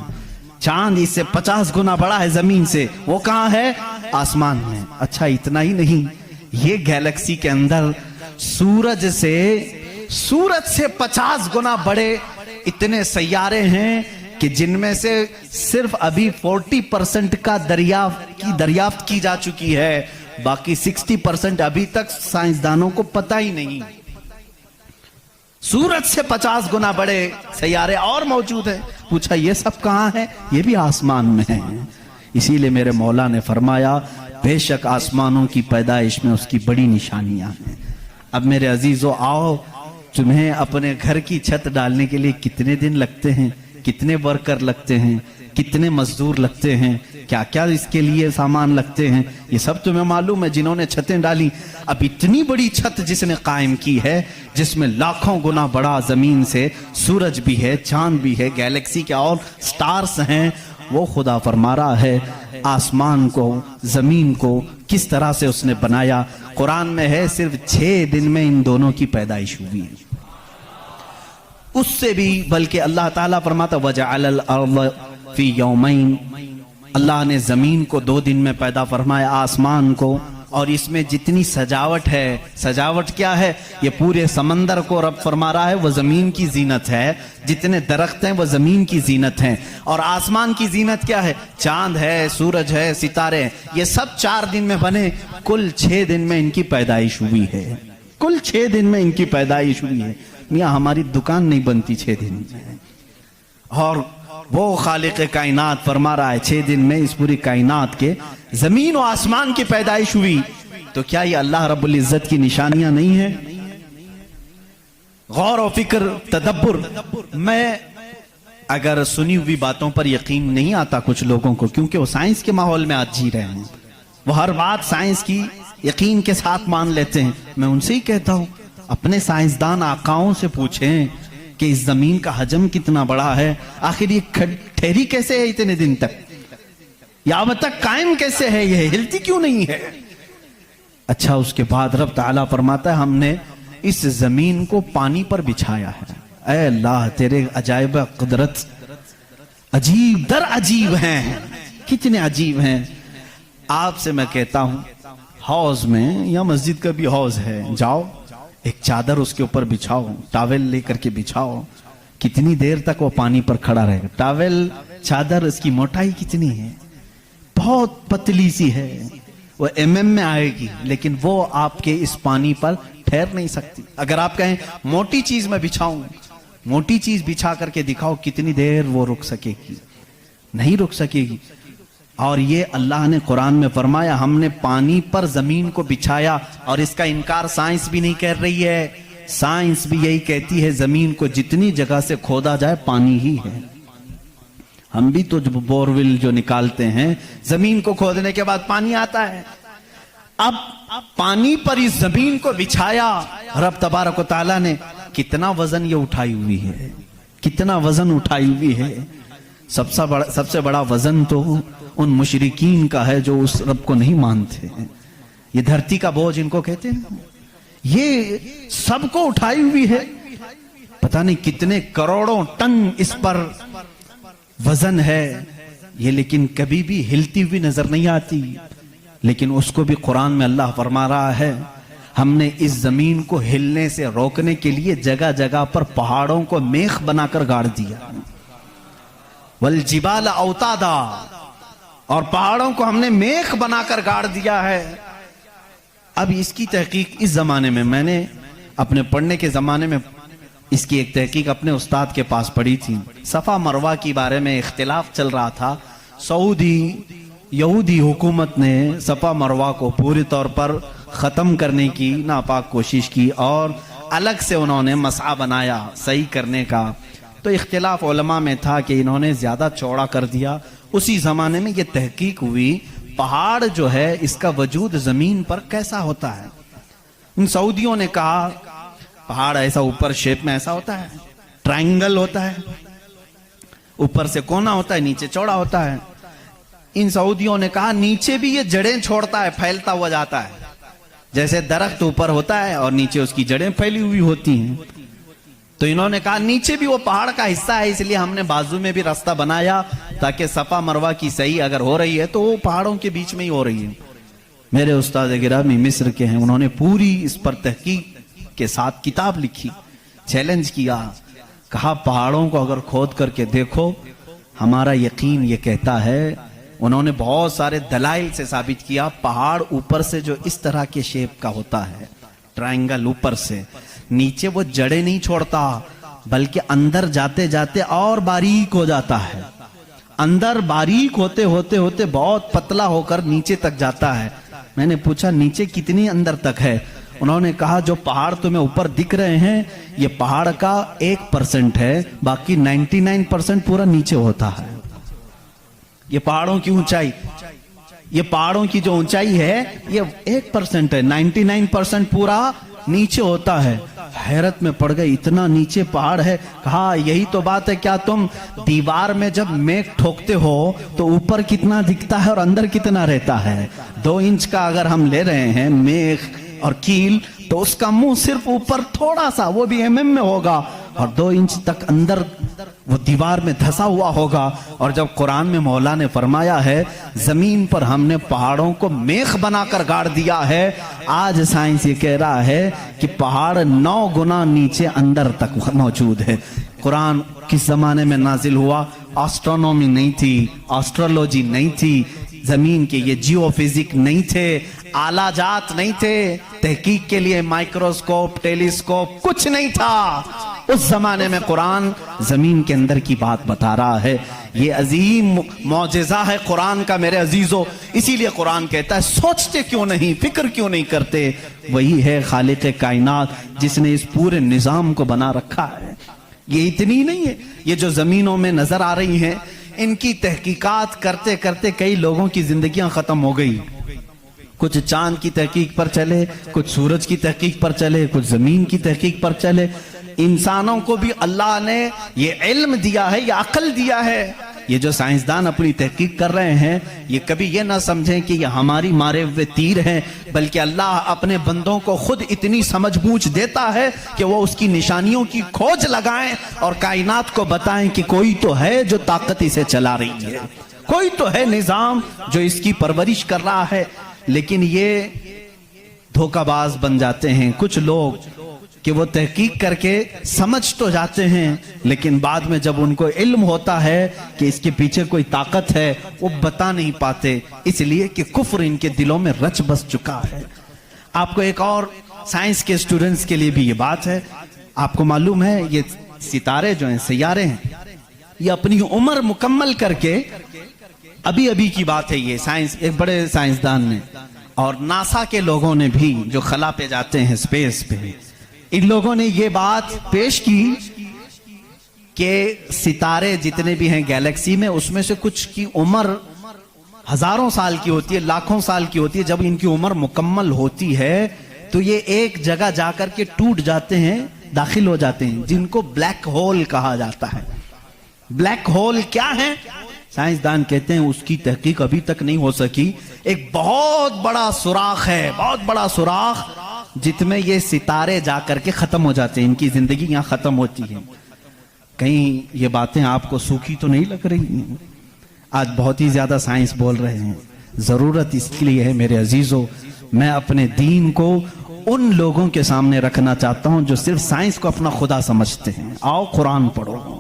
چاند اس سے 50 گنا بڑا ہے زمین سے, وہ کہاں ہے؟ آسمان میں. اچھا اتنا ہی نہیں, یہ گیلیکسی کے اندر سورج سے 50 گنا بڑے اتنے سیارے ہیں کہ جن میں سے صرف ابھی 40% کا دریافت کی جا چکی ہے, باقی 60% ابھی تک سائنسدانوں کو پتہ ہی نہیں. سورج سے 50 گنا بڑے سیارے اور موجود ہیں. پوچھا یہ سب کہاں ہے؟ یہ بھی آسمان میں ہیں. اسی لیے میرے مولا نے فرمایا بے شک آسمانوں کی پیدائش میں اس کی بڑی نشانیاں ہیں. اب میرے عزیزو آؤ, تمہیں اپنے گھر کی چھت ڈالنے کے لیے کتنے دن لگتے ہیں, کتنے ورکر لگتے ہیں, کتنے مزدور لگتے ہیں, کیا کیا اس کے لیے سامان لگتے ہیں, یہ سب تمہیں معلوم ہے. جنہوں نے چھتیں ڈالی, اب اتنی بڑی چھت جس نے قائم کی ہے, جس میں لاکھوں گنا بڑا زمین سے سورج بھی ہے, چاند بھی ہے, گیلیکسی کے اور سٹارز ہیں, وہ خدا فرما رہا ہے آسمان کو, زمین کو کس طرح سے اس نے بنایا. قرآن میں ہے صرف 6 دن میں ان دونوں کی پیدائش ہوئی. اس سے بھی بلکہ اللہ تعالیٰ فرماتا وَجَعَلَ الْأَرْضَ فِي يَوْمَيْنِ, اللہ نے زمین کو 2 دن میں پیدا فرمایا, آسمان کو, اور اس میں جتنی سجاوٹ ہے, سجاوٹ کیا ہے, یہ پورے سمندر کو رب فرما رہا ہے وہ زمین کی زینت ہے, جتنے درخت ہیں وہ زمین کی زینت ہیں, اور آسمان کی زینت کیا ہے, چاند ہے, سورج ہے, ستارے ہیں, یہ سب 4 دن میں بنے, کل 6 دن میں ان کی پیدائش ہوئی ہے, کل 6 دن میں ان کی پیدائش ہوئی ہے. میاں ہماری دکان نہیں بنتی 6 دن میں, اور وہ خالق کائنات فرما رہا ہے 6 دن میں اس پوری کائنات کے زمین و آسمان کی پیدائش ہوئی. تو کیا یہ اللہ رب العزت کی نشانیاں نہیں ہیں؟ غور و فکر, تدبر. میں اگر سنی ہوئی باتوں پر یقین نہیں آتا کچھ لوگوں کو, کیونکہ وہ سائنس کے ماحول میں آج جی رہے ہیں, وہ ہر بات سائنس کی یقین کے ساتھ مان لیتے ہیں. میں ان سے ہی کہتا ہوں اپنے سائنسدان آقاؤں سے پوچھیں کہ اس زمین کا حجم کتنا بڑا ہے, آخر یہ ٹھہری کیسے ہے اتنے دن تک, یا اب تک قائم کیسے ہے, یہ ہلتی کیوں نہیں ہے. اچھا اس کے بعد رب تعالیٰ فرماتا ہے ہم نے اس زمین کو پانی پر بچھایا ہے. اے اللہ تیرے عجائب قدرت عجیب در عجیب ہیں, کتنے عجیب ہیں. آپ سے میں کہتا ہوں حوض میں یا مسجد کا بھی حوض ہے, جاؤ ایک چادر اس کے اوپر بچھاؤ, ٹاول لے کر کے بچھاؤ, کتنی دیر تک وہ پانی پر کھڑا رہے گا. ٹاول چادر اس کی موٹائی کتنی ہے, بہت پتلی سی ہے, وہ mm میں آئے گی, لیکن وہ آپ کے اس پانی پر ٹھہر نہیں سکتی. اگر آپ کہیں موٹی چیز میں بچھاؤں, موٹی چیز بچھا کر کے دکھاؤ کتنی دیر وہ رک سکے گی, نہیں رک سکے گی. اور یہ اللہ نے قرآن میں فرمایا ہم نے پانی پر زمین کو بچھایا, اور اس کا انکار سائنس بھی نہیں کر رہی ہے. سائنس بھی یہی کہتی ہے زمین کو جتنی جگہ سے کھودا جائے پانی ہی ہے. ہم بھی تو بورول جو نکالتے ہیں زمین کو کھودنے کے بعد پانی آتا ہے. اب پانی پر اس زمین کو بچھایا رب تبارک و تعالیٰ نے, کتنا وزن یہ اٹھائی ہوئی ہے, کتنا وزن اٹھائی ہوئی ہے. سب سے بڑا وزن تو ان مشرکین کا ہے جو اس رب کو نہیں مانتے ہیں. یہ دھرتی کا بوجھ ان کو کہتے ہیں, یہ سب کو اٹھائی ہوئی ہے. پتہ نہیں کتنے کروڑوں ٹن اس پر وزن ہے یہ, لیکن کبھی بھی ہلتی ہوئی نظر نہیں آتی. لیکن اس کو بھی قرآن میں اللہ فرما رہا ہے ہم نے اس زمین کو ہلنے سے روکنے کے لیے جگہ جگہ پر پہاڑوں کو میخ بنا کر گاڑ دیا. والجبال اوتادا, اور پہاڑوں کو ہم نے میخ بنا کر گاڑ دیا ہے. اب اس کی تحقیق اس زمانے میں نے اپنے پڑھنے کے زمانے میں اس کی ایک تحقیق اپنے استاد کے پاس پڑھی تھی. صفا مروہ کی بارے میں اختلاف چل رہا تھا. سعودی یہودی حکومت نے صفا مروہ کو پوری طور پر ختم کرنے کی ناپاک کوشش کی, اور الگ سے انہوں نے مسعی بنایا صحیح کرنے کا. تو اختلاف علماء میں تھا کہ انہوں نے زیادہ چوڑا کر دیا. اسی زمانے میں یہ تحقیق ہوئی پہاڑ جو ہے اس کا وجود زمین پر کیسا ہوتا ہے. ان سعودیوں نے کہا پہاڑ ایسا اوپر شیپ میں ایسا ہوتا ہے, ٹرائنگل ہوتا ہے, اوپر سے کونا ہوتا ہے, نیچے چوڑا ہوتا ہے. ان سعودیوں نے کہا نیچے بھی یہ جڑیں چھوڑتا ہے, پھیلتا ہوا جاتا ہے, جیسے درخت اوپر ہوتا ہے اور نیچے اس کی جڑیں پھیلی ہوئی ہوتی ہیں. تو انہوں نے کہا نیچے بھی وہ پہاڑ کا حصہ ہے, اس لیے ہم نے بازو میں بھی راستہ بنایا تاکہ صفا مروہ کی صحیح اگر ہو رہی ہے تو وہ پہاڑوں کے بیچ میں ہی ہو رہی ہے. میرے استاد گرامی مصر کے ہیں, انہوں نے پوری اس پر تحقیق کے ساتھ کتاب لکھی, چیلنج کیا, کہا پہاڑوں کو اگر کھود کر کے دیکھو ہمارا یقین یہ کہتا ہے. انہوں نے بہت سارے دلائل سے ثابت کیا پہاڑ اوپر سے جو اس طرح کے شیپ کا ہوتا ہے, ٹرائنگل اوپر سے, نیچے وہ جڑیں نہیں چھوڑتا بلکہ اندر جاتے جاتے اور باریک ہو جاتا ہے, اندر باریک ہوتے ہوتے ہوتے بہت پتلا ہو کر نیچے تک جاتا ہے. میں نے پوچھا نیچے کتنی اندر تک ہے؟ انہوں نے کہا جو پہاڑ تمہیں اوپر دکھ رہے ہیں یہ پہاڑ کا 1% ہے، باقی 99% پورا نیچے ہوتا ہے۔ یہ پہاڑوں کی اونچائی، یہ پہاڑوں کی جو اونچائی ہے یہ 1% ہے، 99% پورا نیچے ہوتا ہے۔ حیرت میں پڑ گئے، اتنا نیچے پہاڑ ہے۔ کہا یہی تو بات ہے، کیا تم دیوار میں جب میخ ٹھوکتے ہو تو اوپر کتنا دکھتا ہے اور اندر کتنا رہتا ہے؟ 2 انچ کا اگر ہم لے رہے ہیں میخ اور کیل تو اس کا منہ صرف اوپر تھوڑا سا، وہ بھی mm میں ہوگا، اور 2 انچ تک اندر وہ دیوار میں دھسا ہوا ہوگا۔ اور جب قرآن میں مولا نے فرمایا ہے زمین پر ہم نے پہاڑوں کو میخ بنا کر گاڑ دیا ہے، آج سائنس یہ کہہ رہا ہے کہ پہاڑ 9 گنا نیچے اندر تک موجود ہے۔ قرآن کس زمانے میں نازل ہوا؟ آسٹرونومی نہیں تھی، آسٹرولوجی نہیں تھی، زمین کے یہ جیو فزک نہیں تھے، آلہ جات نہیں تھے، تحقیق کے لیے مائکروسکوپ، ٹیلیسکوپ کچھ نہیں تھا۔ اس زمانے میں قرآن زمین کے اندر کی بات بتا رہا ہے۔ یہ عظیم معجزہ ہے قرآن کا میرے عزیزو، اسی لیے قرآن کہتا ہے سوچتے کیوں نہیں، فکر کیوں نہیں کرتے؟ وہی ہے خالق کائنات جس نے اس پورے نظام کو بنا رکھا ہے۔ یہ اتنی نہیں ہے، یہ جو زمینوں میں نظر آ رہی ہیں ان کی تحقیقات کرتے کرتے کئی لوگوں کی زندگیاں ختم ہو گئی۔ کچھ چاند کی تحقیق پر چلے، کچھ سورج کی تحقیق پر چلے، کچھ زمین کی تحقیق پر چلے۔ انسانوں کو بھی اللہ نے یہ علم دیا ہے، یہ عقل دیا ہے۔ یہ جو سائنسدان اپنی تحقیق کر رہے ہیں یہ کبھی یہ نہ سمجھیں کہ یہ ہماری مارے ہوئے تیر ہیں، بلکہ اللہ اپنے بندوں کو خود اتنی سمجھ بوجھ دیتا ہے کہ وہ اس کی نشانیوں کی کھوج لگائیں اور کائنات کو بتائیں کہ کوئی تو ہے جو طاقت اسے چلا رہی ہے، کوئی تو ہے نظام جو اس کی پرورش کر رہا ہے۔ لیکن یہ دھوکہ باز بن جاتے ہیں کچھ لوگ کہ وہ تحقیق کر کے سمجھ تو جاتے ہیں لیکن بعد میں جب ان کو علم ہوتا ہے کہ اس کے پیچھے کوئی طاقت ہے وہ بتا نہیں پاتے، اس لیے کہ کفر ان کے دلوں میں رچ بس چکا ہے۔ آپ کو ایک اور سائنس کے اسٹوڈنٹس کے لیے بھی یہ بات ہے، آپ کو معلوم ہے یہ ستارے جو ہیں، سیارے ہیں، یہ اپنی عمر مکمل کر کے، ابھی ابھی کی بات ہے یہ، سائنس ایک بڑے سائنسدان نے اور ناسا کے لوگوں نے بھی جو خلا پہ جاتے ہیں، اسپیس پہ، ان لوگوں نے یہ بات پیش کی کہ ستارے جتنے بھی ہیں گیلیکسی میں اس میں سے کچھ کی عمر ہزاروں سال کی ہوتی ہے، لاکھوں سال کی ہوتی ہے۔ جب ان کی عمر مکمل ہوتی ہے تو یہ ایک جگہ جا کر کے ٹوٹ جاتے ہیں، داخل ہو جاتے ہیں، جن کو بلیک ہول کہا جاتا ہے۔ بلیک ہول کیا ہے؟ سائنسدان کہتے ہیں اس کی تحقیق ابھی تک نہیں ہو سکی۔ ایک بہت بڑا سوراخ ہے، بہت بڑا سوراخ جت میں یہ ستارے جا کر کے ختم ہو جاتے ہیں، ان کی زندگی یہاں ختم ہوتی ہے۔ کہیں یہ باتیں آپ کو سوکھی تو نہیں لگ رہی ہیں؟ آج بہت ہی زیادہ سائنس بول رہے ہیں، ضرورت اس کے لیے ہے میرے عزیزو، میں اپنے دین کو ان لوگوں کے سامنے رکھنا چاہتا ہوں جو صرف سائنس کو اپنا خدا سمجھتے ہیں۔ آؤ قرآن پڑھو،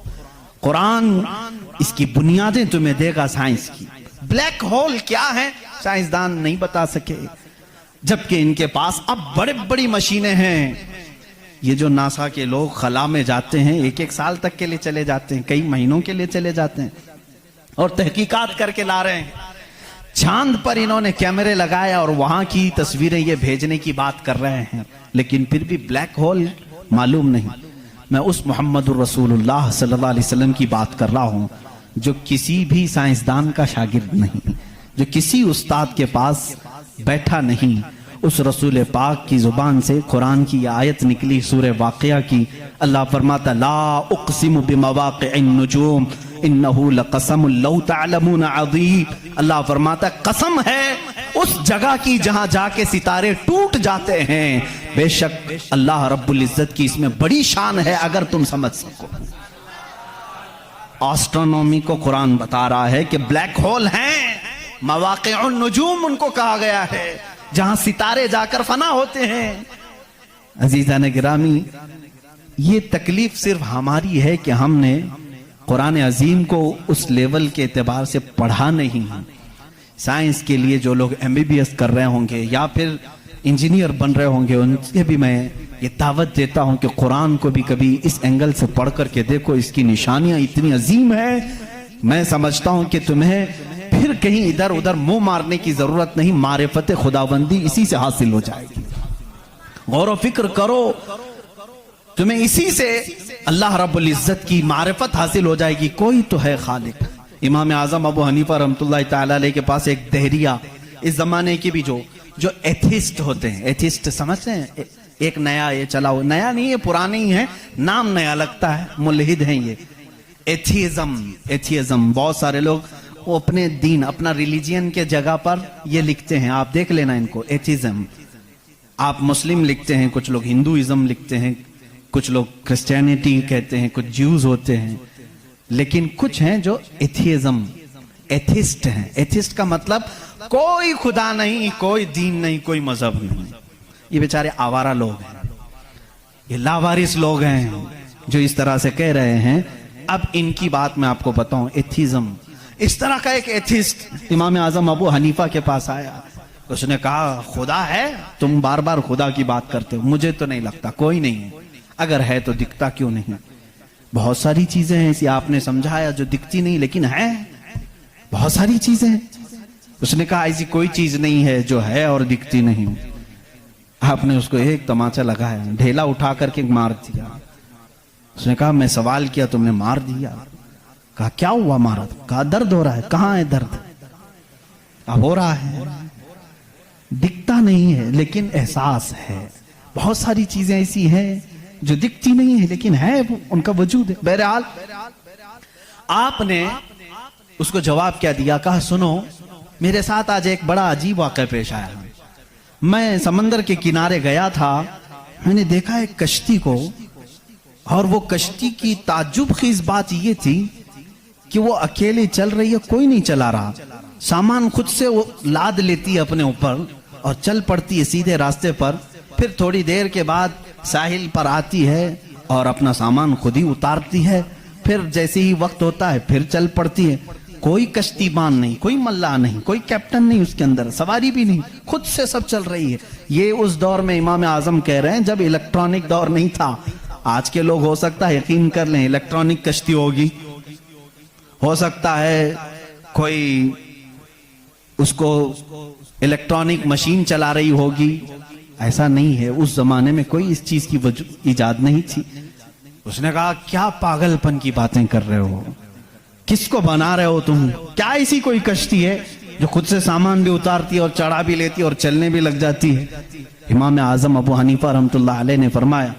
قرآن اس کی بنیادیں تمہیں دے گا سائنس کی۔ بلیک ہول کیا ہے سائنسدان نہیں بتا سکے، جبکہ ان کے پاس اب بڑے بڑی مشینیں ہیں۔ یہ جو ناسا کے لوگ خلا میں جاتے ہیں، 1 سال تک کے لیے چلے جاتے ہیں، کئی مہینوں کے لیے چلے جاتے ہیں اور تحقیقات کر کے لا رہے ہیں۔ چاند پر انہوں نے کیمرے لگائے اور وہاں کی تصویریں یہ بھیجنے کی بات کر رہے ہیں، لیکن پھر بھی بلیک ہول معلوم نہیں۔ میں اس محمد الرسول اللہ صلی اللہ علیہ وسلم کی بات کر رہا ہوں جو کسی بھی سائنسدان کا شاگرد نہیں، جو کسی استاد کے پاس بیٹھا نہیں۔ اس رسول پاک کی زبان سے قرآن کی یہ آیت نکلی سورہ واقعہ کی، اللہ فرماتا لا اقسم بمواقع النجوم انہو لقسم لو تعلمون عظیم۔ اللہ فرماتا قسم ہے اس جگہ کی جہاں جا کے ستارے ٹوٹ جاتے ہیں، بے شک اللہ رب العزت کی اس میں بڑی شان ہے اگر تم سمجھ سکو۔ آسٹرونومی کو قرآن بتا رہا ہے کہ بلیک ہول ہیں، مواقع النجوم ان کو کہا گیا ہے، جہاں ستارے جا کر فنا ہوتے ہیں۔ عزیزان گرامی، یہ تکلیف صرف ہماری ہے کہ ہم نے قرآن عظیم کو اس لیول کے اعتبار سے پڑھا نہیں۔ سائنس کے لیے جو لوگ MBBS کر رہے ہوں گے یا پھر انجینئر بن رہے ہوں گے، ان سے بھی میں یہ دعوت دیتا ہوں کہ قرآن کو بھی کبھی اس اینگل سے پڑھ کر کے دیکھو، اس کی نشانیاں اتنی عظیم ہیں۔ میں سمجھتا ہوں کہ تمہیں پھر کہیں ادھر ادھر منہ مارنے کی ضرورت نہیں، معرفت خداوندی اسی سے حاصل ہو جائے گی۔ غور و فکر کرو, تمہیں اسی سے اللہ رب العزت کی معرفت حاصل ہو جائے گی. کوئی تو ہے خالق. امام اعظم ابو حنیفہ رحمۃ اللہ تعالی علیہ کے پاس ایک دہریہ, اس زمانے کے بھی جو ایتھسٹ ہوتے ہیں, ایتھسٹ سمجھتے ہیں, ایک نیا یہ چلا ہو, نیا نہیں ہے پرانے ہی ہے, نام نیا لگتا ہے, ملحد ہیں یہ. ایتھیزم بہت سارے لوگ وہ اپنے دین اپنا ریلیجین کے جگہ پر یہ لکھتے ہیں, آپ دیکھ لینا ان کو. ایتھیزم, آپ مسلم لکھتے ہیں, کچھ لوگ ہندوازم لکھتے ہیں, کچھ لوگ کرسچینٹی کہتے ہیں, کچھ جیوز ہوتے ہیں, لیکن کچھ ہیں جو ایتھیزم ایتھسٹ ہیں. ایتھسٹ کا مطلب کوئی خدا نہیں, کوئی دین نہیں, کوئی مذہب نہیں. یہ بیچارے آوارہ لوگ ہیں, یہ لاوارث لوگ ہیں جو اس طرح سے کہہ رہے ہیں. اب ان کی بات میں آپ کو بتاؤں, ایتھیزم. اس طرح کا ایک ایتھسٹ امام اعظم ابو حنیفہ کے پاس آیا, اس نے کہا خدا ہے, تم بار بار خدا کی بات کرتے ہو, مجھے تو نہیں لگتا کوئی نہیں ہے, اگر ہے تو دکھتا کیوں نہیں؟ بہت ساری چیزیں ہیں ایسی آپ نے سمجھایا جو دکھتی نہیں لیکن ہے, بہت ساری چیزیں ہیں. اس نے کہا ایسی کوئی چیز نہیں ہے جو ہے اور دکھتی نہیں. آپ نے اس کو ایک تماچا لگایا, ڈھیلا اٹھا کر کے مار دیا. اس نے کہا میں سوال کیا تم نے مار دیا. کہا کیا ہوا مارا؟ کہا درد ہو رہا ہے. کہاں ہے درد؟ اب ہو رہا ہے, دکھتا نہیں ہے لیکن احساس ہے. بہت ساری چیزیں ایسی ہیں جو دکھتی نہیں ہے لیکن ہے, ان کا وجود ہے. بہرحال آپ نے اس کو جواب کیا دیا؟ کہا سنو, میرے ساتھ آج ایک بڑا عجیب واقعہ پیش آیا. میں سمندر کے کنارے گیا تھا, میں نے دیکھا ایک کشتی کو, اور وہ کشتی کی تعجب خیز بات یہ تھی کہ وہ اکیلے چل رہی ہے, کوئی نہیں چلا رہا. سامان خود سے وہ لاد لیتی ہے اپنے اوپر اور چل پڑتی ہے سیدھے راستے پر. پھر تھوڑی دیر کے بعد ساحل پر آتی ہے اور اپنا سامان خود ہی اتارتی ہے. پھر جیسے ہی وقت ہوتا ہے پھر چل پڑتی ہے. کوئی کشتی بان نہیں, کوئی ملا نہیں, کوئی کیپٹن نہیں اس کے اندر, سواری بھی نہیں, خود سے سب چل رہی ہے. یہ اس دور میں امام اعظم کہہ رہے ہیں جب الیکٹرانک دور نہیں تھا. آج کے لوگ ہو سکتا ہے یقین کر لیں الیکٹرانک کشتی ہوگی, ہو سکتا ہے کوئی اس کو الیکٹرانک مشین چلا رہی ہوگی. ایسا نہیں ہے, اس زمانے میں کوئی اس چیز کی ایجاد نہیں تھی. اس نے کہا کیا پاگل پن کی باتیں کر رہے ہو, کس کو بنا رہے ہو تم؟ کیا ایسی کوئی کشتی ہے جو خود سے سامان بھی اتارتی ہے اور چڑھا بھی لیتی ہے اور چلنے بھی لگ جاتی ہے؟ امام اعظم ابو حنیفہ رحمۃ اللہ علیہ نے فرمایا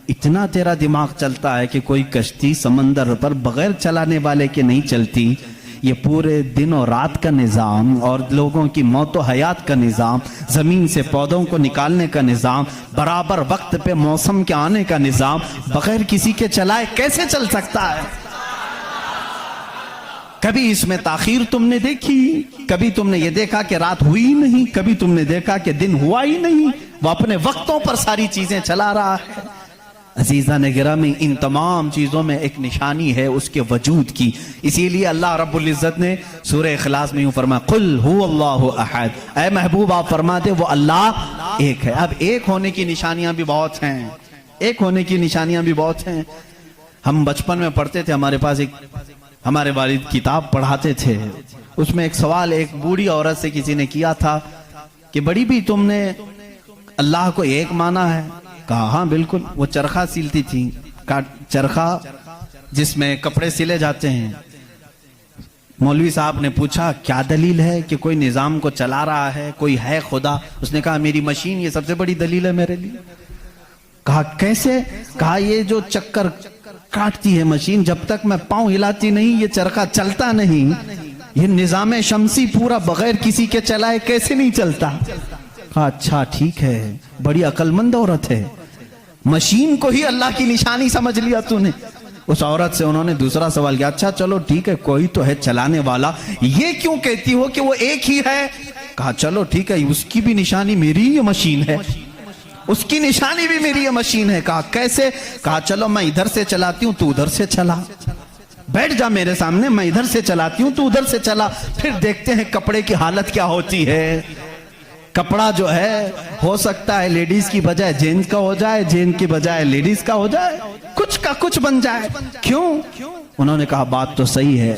اتنا تیرا دماغ چلتا ہے کہ کوئی کشتی سمندر پر بغیر چلانے والے کے نہیں چلتی. یہ پورے دن اور رات کا نظام اور لوگوں کی موت و حیات کا نظام, زمین سے پودوں کو نکالنے کا نظام, برابر وقت پہ موسم کے آنے کا نظام بغیر کسی کے چلائے کیسے چل سکتا ہے؟ کبھی اس میں تاخیر تم نے دیکھی؟ کبھی تم نے یہ دیکھا کہ رات ہوئی ہی نہیں؟ کبھی تم نے دیکھا کہ دن ہوا ہی نہیں؟ وہ اپنے وقتوں پر ساری چیزیں چلا رہا ہے. عزیزان گرامی, ان تمام چیزوں میں ایک نشانی ہے اس کے وجود کی. اسی لیے اللہ رب العزت نے سورہ اخلاص میں یوں فرمایا قل هو اللہ احد. اے محبوب آپ فرما دے وہ اللہ ایک ہے. اب ایک ہونے کی نشانیاں بھی بہت ہیں, ایک ہونے کی نشانیاں بھی بہت ہیں. ہم بچپن میں پڑھتے تھے, ہمارے پاس ایک ہمارے والد کتاب پڑھاتے تھے, اس میں ایک سوال ایک بوڑھی عورت سے کسی نے کیا تھا کہ بڑی بھی تم نے اللہ کو ایک مانا ہے؟ کہا ہاں بالکل. وہ چرخہ سیلتی تھی, چرخہ جس میں کپڑے سلے جاتے ہیں. مولوی صاحب نے پوچھا کیا دلیل ہے کہ کوئی نظام کو چلا رہا ہے, کوئی ہے خدا؟ اس نے کہا میری مشین یہ سب سے بڑی دلیل ہے میرے لیے. کہا کیسے؟ کہا یہ جو چکر کاٹتی ہے مشین, جب تک میں پاؤں ہلاتی نہیں یہ چرخہ چلتا نہیں. یہ نظام شمسی پورا بغیر کسی کے چلائے کیسے نہیں چلتا؟ کہا اچھا ٹھیک ہے, بڑی عقل مند عورت ہے, مشین کو ہی اللہ کی نشانی سمجھ لیا تو نے. اس عورت سے انہوں نے دوسرا سوال کیا, اچھا چلو ٹھیک ہے کوئی تو ہے چلانے والا, یہ کیوں کہتی ہو کہ وہ ایک ہی ہے؟ کہا چلو ٹھیک ہے اس کی بھی نشانی میری یہ مشین ہے, اس کی نشانی بھی میری یہ مشین ہے. کہا کیسے؟ کہا چلو میں ادھر سے چلاتی ہوں تو ادھر سے چلا, بیٹھ جا میرے سامنے, میں ادھر سے چلاتی ہوں تو ادھر سے چلا, پھر دیکھتے ہیں کپڑے کی حالت کیا ہوتی ہے. کپڑا جو ہے ہو سکتا ہے لیڈیز کی بجائے جینز کا ہو جائے, جینز کی بجائے لیڈیز کا ہو جائے, کچھ کا کچھ بن جائے. کیوں؟ انہوں نے کہا بات تو صحیح ہے.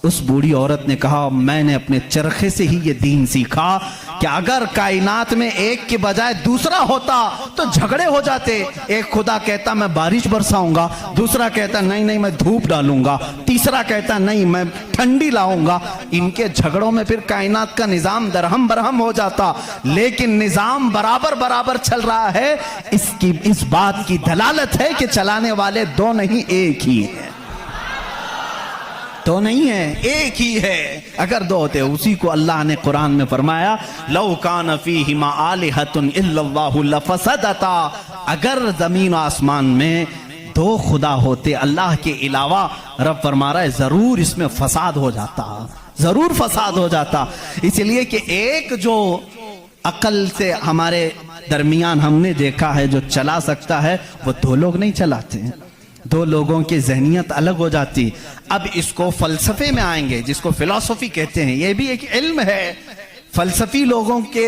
اس بوڑھی عورت نے کہا میں نے اپنے چرخے سے ہی یہ دین سیکھا کہ اگر کائنات میں ایک کے بجائے دوسرا ہوتا تو جھگڑے ہو جاتے. ایک خدا کہتا میں بارش برساؤں گا, دوسرا کہتا نہیں میں دھوپ ڈالوں گا, تیسرا کہتا نہیں میں ٹھنڈی لاؤں گا. ان کے جھگڑوں میں پھر کائنات کا نظام درہم برہم ہو جاتا. لیکن نظام برابر چل رہا ہے. اس بات کی دلالت ہے کہ چلانے والے دو نہیں ایک ہی ہیں. تو نہیں ہے, ایک ہی ہے. اگر دو ہوتے, اسی کو اللہ نے قرآن میں فرمایا لو کان فیہما آلہۃ الا اللہ لفسدتا. اگر زمین و آسمان میں دو خدا ہوتے اللہ کے علاوہ, رب فرما رہا ہے ضرور اس میں فساد ہو جاتا, ضرور فساد ہو جاتا. اس لیے کہ ایک جو عقل سے ہمارے درمیان ہم نے دیکھا ہے جو چلا سکتا ہے, وہ دو لوگ نہیں چلاتے. دو لوگوں کی ذہنیت الگ ہو جاتی. اب اس کو فلسفے میں آئیں گے, جس کو فلسفی کہتے ہیں. یہ بھی ایک علم ہے. فلسفی لوگوں کے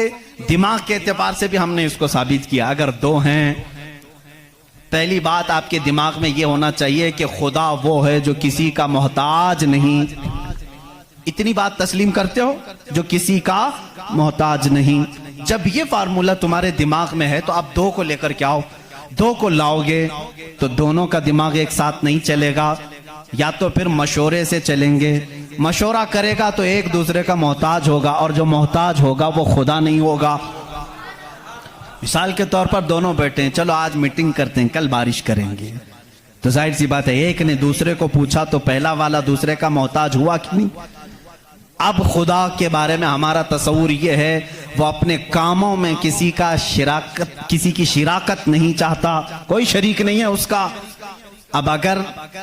دماغ کے اعتبار سے بھی ہم نے اس کو ثابت کیا. اگر دو ہیں, پہلی بات آپ کے دماغ میں یہ ہونا چاہیے کہ خدا وہ ہے جو کسی کا محتاج نہیں. اتنی بات تسلیم کرتے ہو, جو کسی کا محتاج نہیں. جب یہ فارمولہ تمہارے دماغ میں ہے تو آپ دو کو لے کر کے آؤ. دو کو لاؤ گے تو دونوں کا دماغ ایک ساتھ نہیں چلے گا. یا تو پھر مشورے سے چلیں گے. مشورہ کرے گا تو ایک دوسرے کا محتاج ہوگا, اور جو محتاج ہوگا وہ خدا نہیں ہوگا. مثال کے طور پر دونوں بیٹھے ہیں, چلو آج میٹنگ کرتے ہیں, کل بارش کریں گے. تو ظاہر سی بات ہے ایک نے دوسرے کو پوچھا تو پہلا والا دوسرے کا محتاج ہوا کہ نہیں. اب خدا کے بارے میں ہمارا تصور یہ ہے وہ اپنے کاموں میں کسی کی شراکت نہیں چاہتا, کوئی شریک نہیں ہے اس کا. اب اگر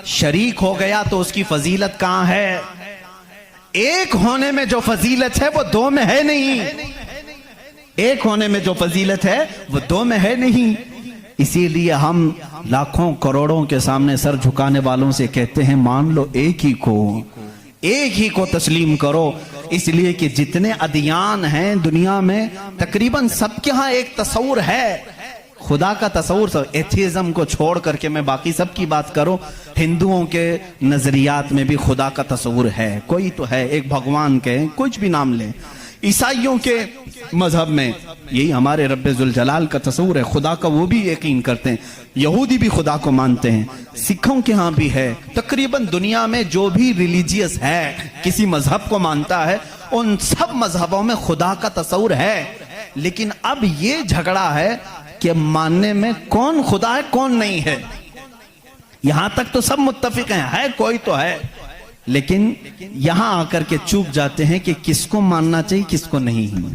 شریک ہو گیا تو اس کی فضیلت کہاں ہے؟ ایک ہونے میں جو فضیلت ہے وہ دو میں ہے نہیں. ایک ہونے میں جو فضیلت ہے وہ دو میں ہے نہیں. اسی لیے ہم لاکھوں کروڑوں کے سامنے سر جھکانے والوں سے کہتے ہیں مان لو ایک ہی کو تسلیم کرو. اس لیے کہ جتنے ادیان ہیں دنیا میں تقریباً سب کے ہاں ایک تصور ہے خدا کا تصور. ایتھیزم کو چھوڑ کر کے میں باقی سب کی بات کروں, ہندوؤں کے نظریات میں بھی خدا کا تصور ہے, کوئی تو ہے, ایک بھگوان کے کچھ بھی نام لیں. عیسائیوں کے مذہب میں یہی ہمارے رب ذوالجلال کا تصور ہے, خدا کا وہ بھی یقین کرتے ہیں. یہودی بھی خدا کو مانتے ہیں, سکھوں کے ہاں بھی ہے. تقریباً دنیا میں جو بھی ریلیجیس ہے, کسی مذہب کو مانتا ہے, ان سب مذہبوں میں خدا کا تصور ہے. لیکن اب یہ جھگڑا ہے کہ ماننے میں کون خدا ہے کون نہیں ہے. یہاں تک تو سب متفق ہیں, ہے کوئی تو ہے, لیکن یہاں آ کر کے چوک جاتے ہیں کہ کس کو ماننا چاہیے کس کو نہیں.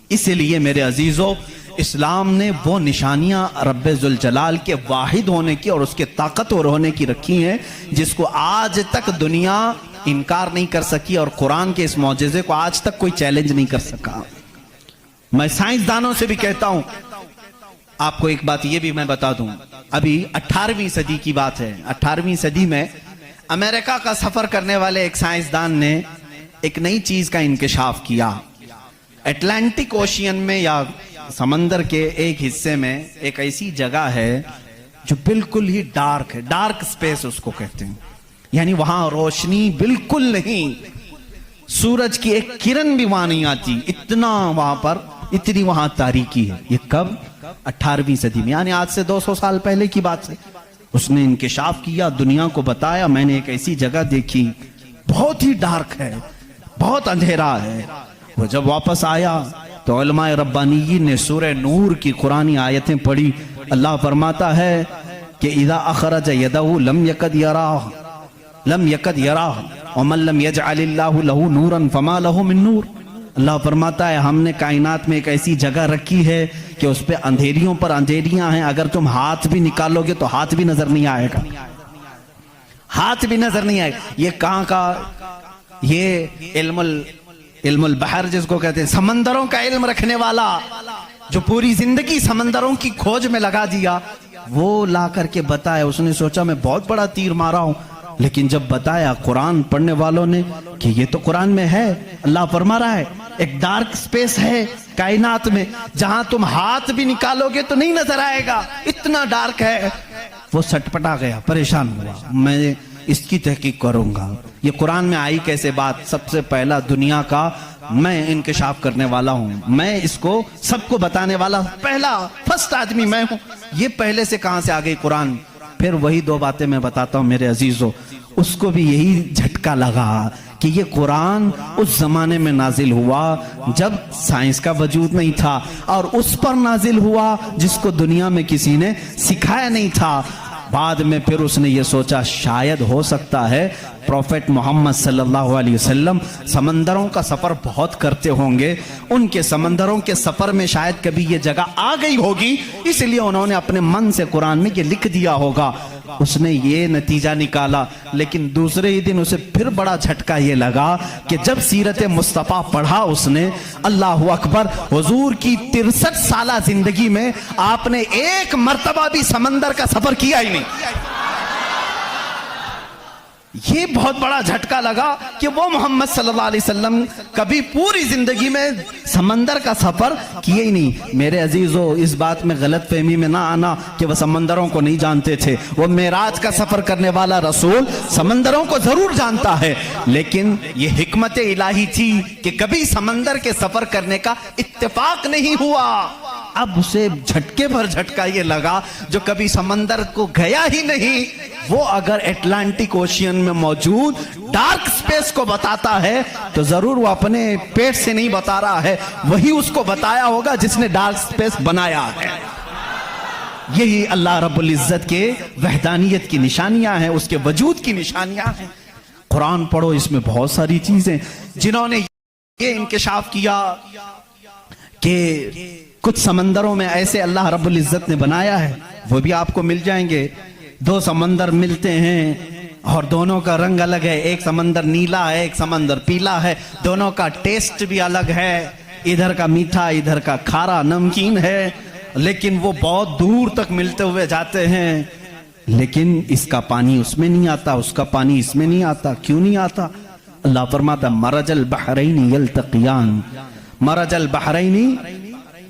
اس لیے میرے عزیزو, اسلام نے وہ نشانیاں رب ذوالجلال کے واحد ہونے کی اور اس کے طاقتور ہونے کی رکھی ہیں جس کو آج تک دنیا انکار نہیں کر سکی, اور قرآن کے اس معجزے کو آج تک کوئی چیلنج نہیں کر سکا. میں سائنسدانوں سے بھی کہتا ہوں, آپ کو ایک بات یہ بھی میں بتا دوں, ابھی 18ویں صدی کی بات ہے. 18ویں صدی میں امریکہ کا سفر کرنے والے ایک سائنسدان نے ایک نئی چیز کا انکشاف کیا. اٹلانٹک اوشین میں یا سمندر کے ایک حصے میں ایک ایسی جگہ ہے جو بالکل ہی ڈارک ہے, ڈارک سپیس اس کو کہتے ہیں. یعنی وہاں روشنی بالکل نہیں, سورج کی ایک کرن بھی وہاں نہیں آتی, اتنی وہاں تاریکی ہے. یہ کب؟ 18ویں صدی میں, یعنی آج سے 200 سال پہلے کی بات ہے. اس نے انکشاف کیا, دنیا کو بتایا میں نے ایک ایسی جگہ دیکھی, بہت ہی ڈارک ہے, بہت اندھیرا ہے. وہ جب واپس آیا تو علماء ربانیین نے سورہ نور کی قرآنی آیتیں پڑھی. اللہ فرماتا ہے کہ اذا اخرج یدہ لم یکد یراہ ومن لم یجعل اللہ لہ نورا فما لہ من نور. اللہ فرماتا ہے ہم نے کائنات میں ایک ایسی جگہ رکھی ہے کہ اس پہ اندھیریوں پر اندھیریاں ہیں, اگر تم ہاتھ بھی نکالو گے تو ہاتھ بھی نظر نہیں آئے گا, ہاتھ بھی نظر نہیں آئے گا. یہ کہاں کا؟ یہ علم البحر جس کو کہتے ہیں, سمندروں کا علم رکھنے والا جو پوری زندگی سمندروں کی کھوج میں لگا دیا, وہ لا کر کے بتایا. اس نے سوچا میں بہت بڑا تیر مارا ہوں, لیکن جب بتایا قرآن پڑھنے والوں نے کہ یہ تو قرآن میں ہے, اللہ فرما رہا ہے ایک ڈارک سپیس ہے کائنات میں جہاں تم ہاتھ بھی نکالو گے تو نہیں نظر آئے گا, اتنا ڈارک ہے. وہ سٹپٹا گیا, پریشان ہوا, میں اس کی تحقیق کروں گا. یہ قرآن میں آئی کیسے بات؟ سب سے پہلا دنیا کا میں انکشاف کرنے والا ہوں, میں اس کو سب کو بتانے والا پہلا فرسٹ آدمی میں ہوں. یہ پہلے سے کہاں سے آ گئی قرآن؟ پھر وہی دو باتیں میں بتاتا ہوں میرے عزیزو. اس کو بھی یہی جھٹکا لگا کہ یہ قرآن اس زمانے میں نازل ہوا جب سائنس کا وجود نہیں تھا, اور اس پر نازل ہوا جس کو دنیا میں کسی نے سکھایا نہیں تھا. بعد میں پھر اس نے یہ سوچا شاید ہو سکتا ہے پروفیٹ محمد صلی اللہ علیہ وسلم سمندروں کا سفر بہت کرتے ہوں گے, ان کے سمندروں کے سفر میں شاید کبھی یہ جگہ آ گئی ہوگی, اس لیے انہوں نے اپنے من سے قرآن میں یہ لکھ دیا ہوگا. اس نے یہ نتیجہ نکالا. لیکن دوسرے ہی دن اسے پھر بڑا جھٹکا یہ لگا کہ جب سیرت مصطفیٰ پڑھا اس نے, اللہ اکبر, حضور کی 63 سالہ زندگی میں آپ نے ایک مرتبہ بھی سمندر کا سفر کیا ہی نہیں. یہ بہت بڑا جھٹکا لگا کہ وہ محمد صلی اللہ علیہ وسلم کبھی پوری زندگی میں سمندر کا سفر کیے ہی نہیں. میرے عزیزو, اس بات میں غلط فہمی میں نہ آنا کہ وہ سمندروں کو نہیں جانتے تھے. وہ معراج کا سفر کرنے والا رسول سمندروں کو ضرور جانتا ہے, لیکن یہ حکمت الہی تھی کہ کبھی سمندر کے سفر کرنے کا اتفاق نہیں ہوا. اب اسے جھٹکے پر جھٹکا یہ لگا جو کبھی سمندر کو گیا ہی نہیں, وہ اگر اٹلانٹک اوشین میں موجود ڈارک سپیس کو بتاتا ہے تو ضرور وہ اپنے پیٹ سے نہیں بتا رہا ہے, وہی اس کو بتایا ہوگا جس نے ڈارک سپیس بنایا ہے. یہی اللہ رب العزت کے وحدانیت کی نشانیاں ہیں, اس کے وجود کی نشانیاں ہیں. قرآن پڑھو, اس میں بہت ساری چیزیں جنہوں نے یہ انکشاف کیا کہ کچھ سمندروں میں ایسے اللہ رب العزت نے بنایا ہے, وہ بھی آپ کو مل جائیں گے. 2 سمندر ملتے ہیں اور دونوں کا رنگ الگ ہے, ایک سمندر نیلا ہے, ایک سمندر پیلا ہے, دونوں کا ٹیسٹ بھی الگ ہے, ادھر کا میٹھا ادھر کا کھارا نمکین ہے, لیکن وہ بہت دور تک ملتے ہوئے جاتے ہیں. لیکن اس کا پانی اس میں نہیں آتا, اس کا پانی اس میں نہیں آتا. کیوں نہیں آتا؟ اللہ فرماتا مرج البحرین یلتقیان, مرج البحرین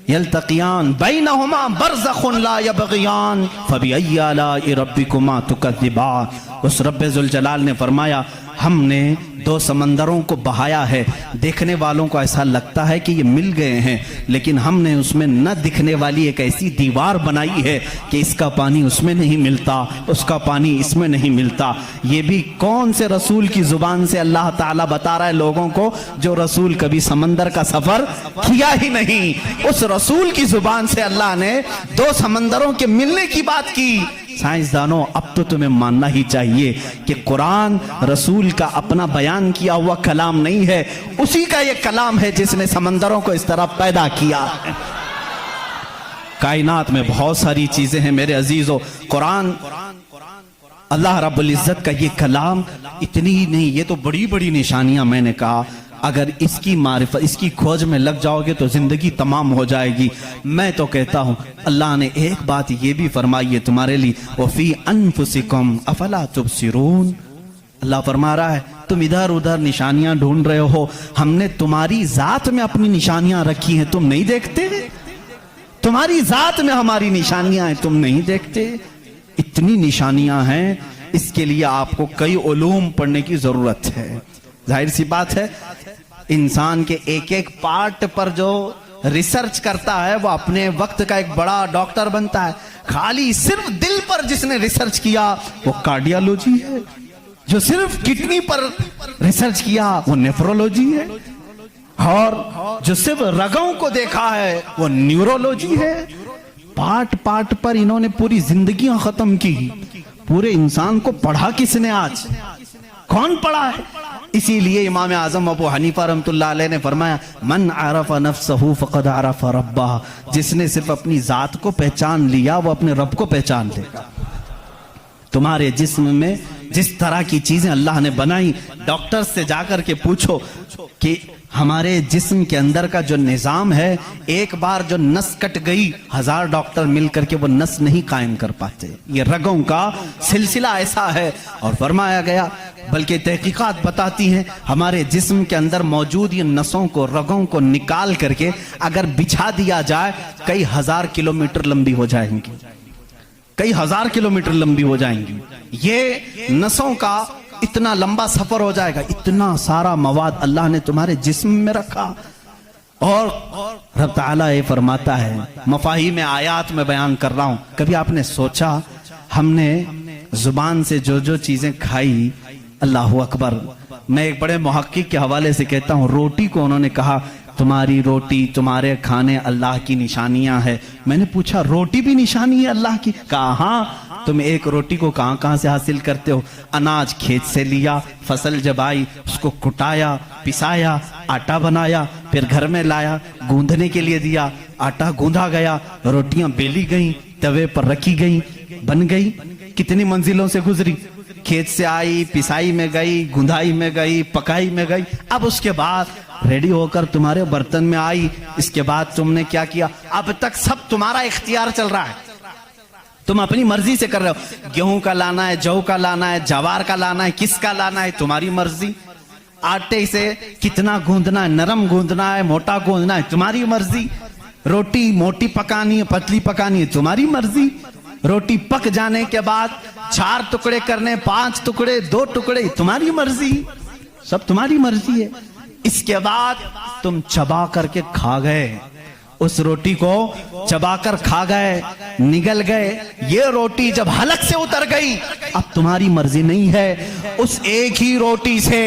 یلتقیان بینہما برزخ لا یبغیان فبأی آلاء ربکما تکذبان. اس رب ذوالجلال نے فرمایا ہم نے 2 سمندروں کو بہایا ہے, دیکھنے والوں کو ایسا لگتا ہے کہ یہ مل گئے ہیں, لیکن ہم نے اس میں نہ دکھنے والی ایک ایسی دیوار بنائی ہے کہ اس کا پانی اس میں نہیں ملتا, اس کا پانی اس میں نہیں ملتا. یہ بھی کون سے رسول کی زبان سے اللہ تعالیٰ بتا رہا ہے لوگوں کو جو رسول کبھی سمندر کا سفر کیا ہی نہیں. اس رسول کی زبان سے اللہ نے 2 سمندروں کے ملنے کی بات کی. سائنسدانوں, اب تو تمہیں ماننا ہی چاہیے کہ قرآن رسول کا اپنا بیان کیا ہوا کلام نہیں ہے, اسی کا یہ کلام ہے جس نے سمندروں کو اس طرح پیدا کیا. کائنات میں بہت ساری چیزیں ہیں میرے عزیزو. قرآن اللہ رب العزت کا یہ کلام اتنی ہی نہیں, یہ تو بڑی بڑی نشانیاں میں نے کہا. اگر اس کی معرفت, اس کی کھوج میں لگ جاؤ گے تو زندگی تمام ہو جائے گی. میں تو کہتا ہوں اللہ نے ایک بات یہ بھی فرمائی ہے تمہارے لیے, وَفِي أَنفُسِكُمْ أَفَلَا تُبْصِرُونَ. اللہ فرما رہا ہے تم ادھر ادھر نشانیاں ڈھونڈ رہے ہو, ہم نے تمہاری ذات میں اپنی نشانیاں رکھی ہیں, تم نہیں دیکھتے؟ تمہاری ذات میں ہماری نشانیاں ہیں, تم نہیں دیکھتے؟ اتنی نشانیاں ہیں, اس کے لیے آپ کو کئی علوم پڑھنے کی ضرورت ہے. ظاہر سی بات ہے انسان کے ایک ایک پارٹ پر جو ریسرچ کرتا ہے وہ اپنے وقت کا ایک بڑا ڈاکٹر بنتا ہے. خالی صرف دل پر جس نے ریسرچ کیا وہ کارڈیالوجی ہے, جو صرف کڈنی پر ریسرچ کیا وہ نیفرولوجی ہے, اور جو صرف رگوں کو دیکھا ہے وہ نیورولوجی ہے. پارٹ پارٹ پر انہوں نے پوری زندگیاں ختم کی. پورے انسان کو پڑھا کس نے؟ آج کون پڑھا ہے؟ اسی لیے امام اعظم ابو حنیفہ رحمۃ اللہ علیہ نے فرمایا من عرف نفسہ فقد عرف ربہ, جس نے صرف اپنی ذات کو پہچان لیا وہ اپنے رب کو پہچان لے گا. تمہارے جسم میں جس طرح کی چیزیں اللہ نے بنائی, ڈاکٹر سے جا کر کے پوچھو کہ ہمارے جسم کے اندر کا جو نظام ہے, ایک بار جو نس کٹ گئی 1000 ڈاکٹر مل کر کے وہ نس نہیں قائم کر پاتے. یہ رگوں کا سلسلہ ایسا ہے. اور فرمایا گیا بلکہ تحقیقات بتاتی ہیں ہمارے جسم کے اندر موجود یہ نسوں کو, رگوں کو نکال کر کے اگر بچھا دیا جائے کئی 1000 کلومیٹر لمبی ہو جائیں گی, کئی 1000 کلومیٹر لمبی ہو جائیں گی. یہ نسوں کا اتنا لمبا سفر ہو جائے گا. اتنا سارا مواد اللہ نے تمہارے جسم میں رکھا. اور رب تعالیٰ یہ فرماتا ہے, مفاہیم آیات میں بیان کر رہا ہوں, کبھی آپ نے سوچا ہم نے زبان سے جو جو چیزیں کھائی, اللہ اکبر. میں ایک بڑے محقق کے حوالے سے کہتا ہوں, روٹی کو انہوں نے کہا تمہاری روٹی تمہارے کھانے اللہ کی نشانیاں ہیں. میں نے پوچھا روٹی بھی نشانی ہے اللہ کی؟ کہا ہاں. تم ایک روٹی کو کہاں کہاں سے حاصل کرتے ہو؟ اناج کھیت سے لیا, فصل جب آئی اس کو کٹایا, پسایا, آٹا بنایا, پھر گھر میں لایا, گوندھنے کے لیے دیا, آٹا گوندھا گیا, روٹیاں بیلی گئیں, توے پر رکھی گئیں, بن گئی. کتنی منزلوں سے گزری, کھیت سے آئی, پسائی میں گئی, گندھائی میں گئی, پکائی میں گئی, اب اس کے بعد ریڈی ہو کر تمہارے برتن میں آئی. اس کے بعد تم نے کیا کیا؟ اب تک سب تمہارا اختیار چل رہا ہے, تم اپنی مرضی سے کر رہے ہو. گیہوں کا لانا ہے, جو کا لانا ہے, جوار کا لانا ہے, کس کا لانا ہے, تمہاری مرضی. آٹے سے کتنا گوندنا ہے, نرم گوندنا ہے, موٹا گوندنا ہے, تمہاری مرضی. روٹی موٹی پکانی ہے, پتلی پکانی ہے, تمہاری مرضی. روٹی پک جانے کے بعد 4 ٹکڑے کرنے, 5 ٹکڑے, 2 ٹکڑے, تمہاری مرضی. سب تمہاری مرضی ہے. اس کے بعد تم چبا کر کے کھا گئے, اس روٹی کو چبا کر کھا گئے, نگل گئے. یہ روٹی جب حلق سے اتر گئی اب تمہاری مرضی نہیں ہے. اس ایک ہی روٹی سے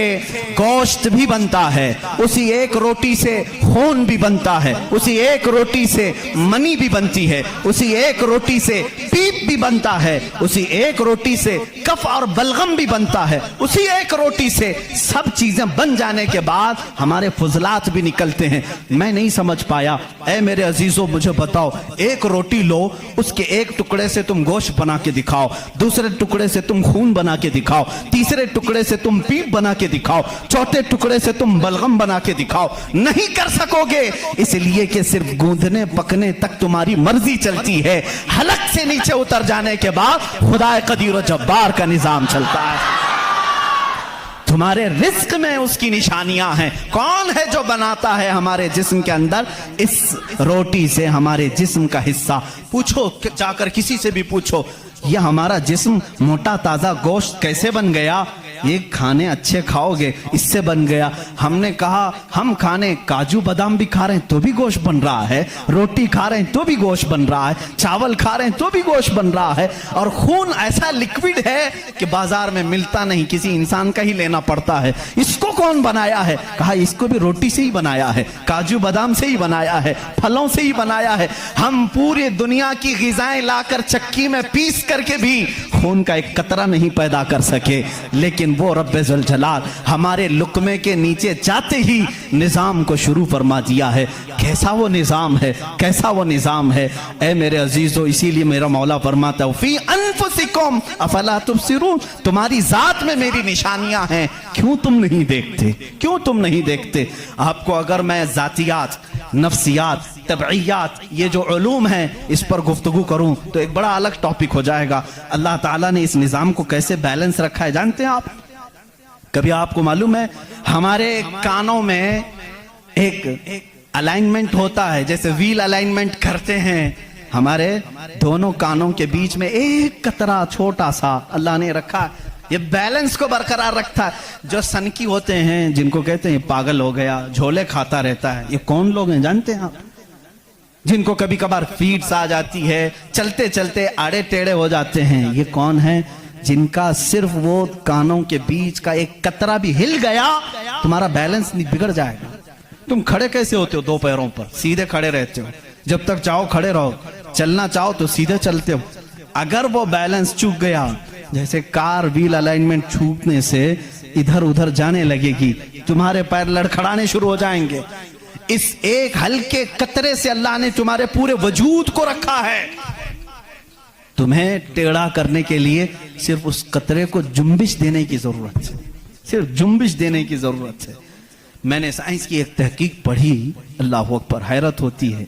گوشت بھی بنتا ہے, اسی ایک روٹی سے خون بھی بنتا ہے, اسی ایک روٹی سے منی بھی بنتی ہے, اسی ایک روٹی سے پیپ بھی بنتا ہے, اسی ایک روٹی سے کف اور بلغم بھی بنتا ہے, اسی ایک روٹی سے سب چیزیں بن جانے کے بعد ہمارے فضلات بھی نکلتے ہیں. میں نہیں سمجھ پایا. اے میرے عزیزوں مجھے بتاؤ, ایک روٹی لو, اس کے ایک ٹکڑے سے تم گوشت بنا کے دکھاؤ, دوسرے ٹکڑے سے تم خون بنا کے دکھاؤ, تیسرے ٹکڑے سے تم پیپ بنا کے دکھاؤ, چوتھے ٹکڑے سے تم بلغم بنا کے دکھاؤ. نہیں کر سکو گے, اس لیے کہ صرف گوندھنے پکنے تک تمہاری مرضی چلتی ہے. حلق سے نیچے اتر جانے کے بعد خدا قدیر و جبار کا نظام چلتا ہے. تمہارے رزق میں اس کی نشانیاں ہیں. کون ہے جو بناتا ہے ہمارے جسم کے اندر اس روٹی سے ہمارے جسم کا حصہ؟ پوچھو, جا کر کسی سے بھی پوچھو, یہ ہمارا جسم موٹا تازہ گوشت کیسے بن گیا؟ یہ کھانے اچھے کھاؤ گے اس سے بن گیا. ہم نے کہا ہم کھانے کاجو بادام بھی کھا رہے ہیں تو بھی گوشت بن رہا ہے, روٹی کھا رہے ہیں تو بھی گوشت بن رہا ہے, چاول کھا رہے ہیں تو بھی گوشت بن رہا ہے. اور خون ایسا لکوڈ ہے کہ بازار میں ملتا نہیں, کسی انسان کا ہی لینا پڑتا ہے. اس کو کون بنایا ہے؟ کہا اس کو بھی روٹی سے ہی بنایا ہے, کاجو بادام سے ہی بنایا ہے, پھلوں سے ہی بنایا ہے. ہم پوری دنیا کی غذائیں لا کر چکی میں پیس کر کے بھی خون کا ایک قطرہ نہیں پیدا کر سکے, لیکن وہ رب ذوالجلال ہمارے لقمے کے نیچے جاتے ہی نظام کو شروع فرما دیا ہے. کیسا وہ نظام ہے, کیسا وہ نظام ہے. اے میرے عزیزو, اسی لیے میرا مولا فرماتا ہے فی انفسکم افلا تبصرون, تمہاری ذات میں میری نشانیاں ہیں, کیوں تم نہیں دیکھتے, کیوں تم نہیں دیکھتے؟ آپ کو اگر میں ذاتیات, نفسیات, طبعیات, یہ جو علوم ہیں اس پر گفتگو کروں تو ایک بڑا الگ ٹاپک ہو جائے گا. اللہ تعالیٰ نے اس نظام کو کیسے بیلنس رکھا ہے جانتے ہیں آپ؟ کبھی آپ کو معلوم ہے ہمارے کانوں میں ایک الائنمنٹ ہوتا ہے, جیسے ویل الائنمنٹ کرتے ہیں, ہمارے دونوں کانوں کے بیچ میں ایک قطرہ چھوٹا سا اللہ نے رکھا, یہ بیلنس کو برقرار رکھتا ہے. جو سنکی ہوتے ہیں, جن کو کہتے ہیں پاگل ہو گیا, جھولے کھاتا رہتا ہے, یہ کون لوگ ہیں جانتے ہیں آپ؟ جن کو کبھی کبھار فیڈس آ جاتی ہے, چلتے چلتے آڑے ٹیڑے ہو جاتے ہیں, یہ کون ہیں؟ جن کا صرف وہ کانوں کے بیچ کا ایک قطرہ بھی ہل گیا تمہارا بیلنس نہیں بگڑ جائے گا. تم کھڑے کیسے ہوتے ہو؟ 2 پیروں پر سیدھے کھڑے رہتے ہو, جب تک چاہو کھڑے رہو, چلنا چاہو تو سیدھے چلتے ہو. اگر وہ بیلنس چوک گیا, جیسے کار ویل الائنمنٹ چھوٹنے سے ادھر ادھر جانے لگے گی, تمہارے پیر لڑکھڑانے شروع ہو جائیں گے. اس ایک ہلکے قطرے سے اللہ نے تمہارے پورے وجود کو رکھا ہے. تمہیں ٹیڑھا کرنے کے لیے صرف اس قطرے کو جنبش دینے کی ضرورت ہے, صرف جنبش دینے کی ضرورت ہے. میں نے سائنس کی ایک تحقیق پڑھی, اللہ اکبر, حیرت ہوتی ہے.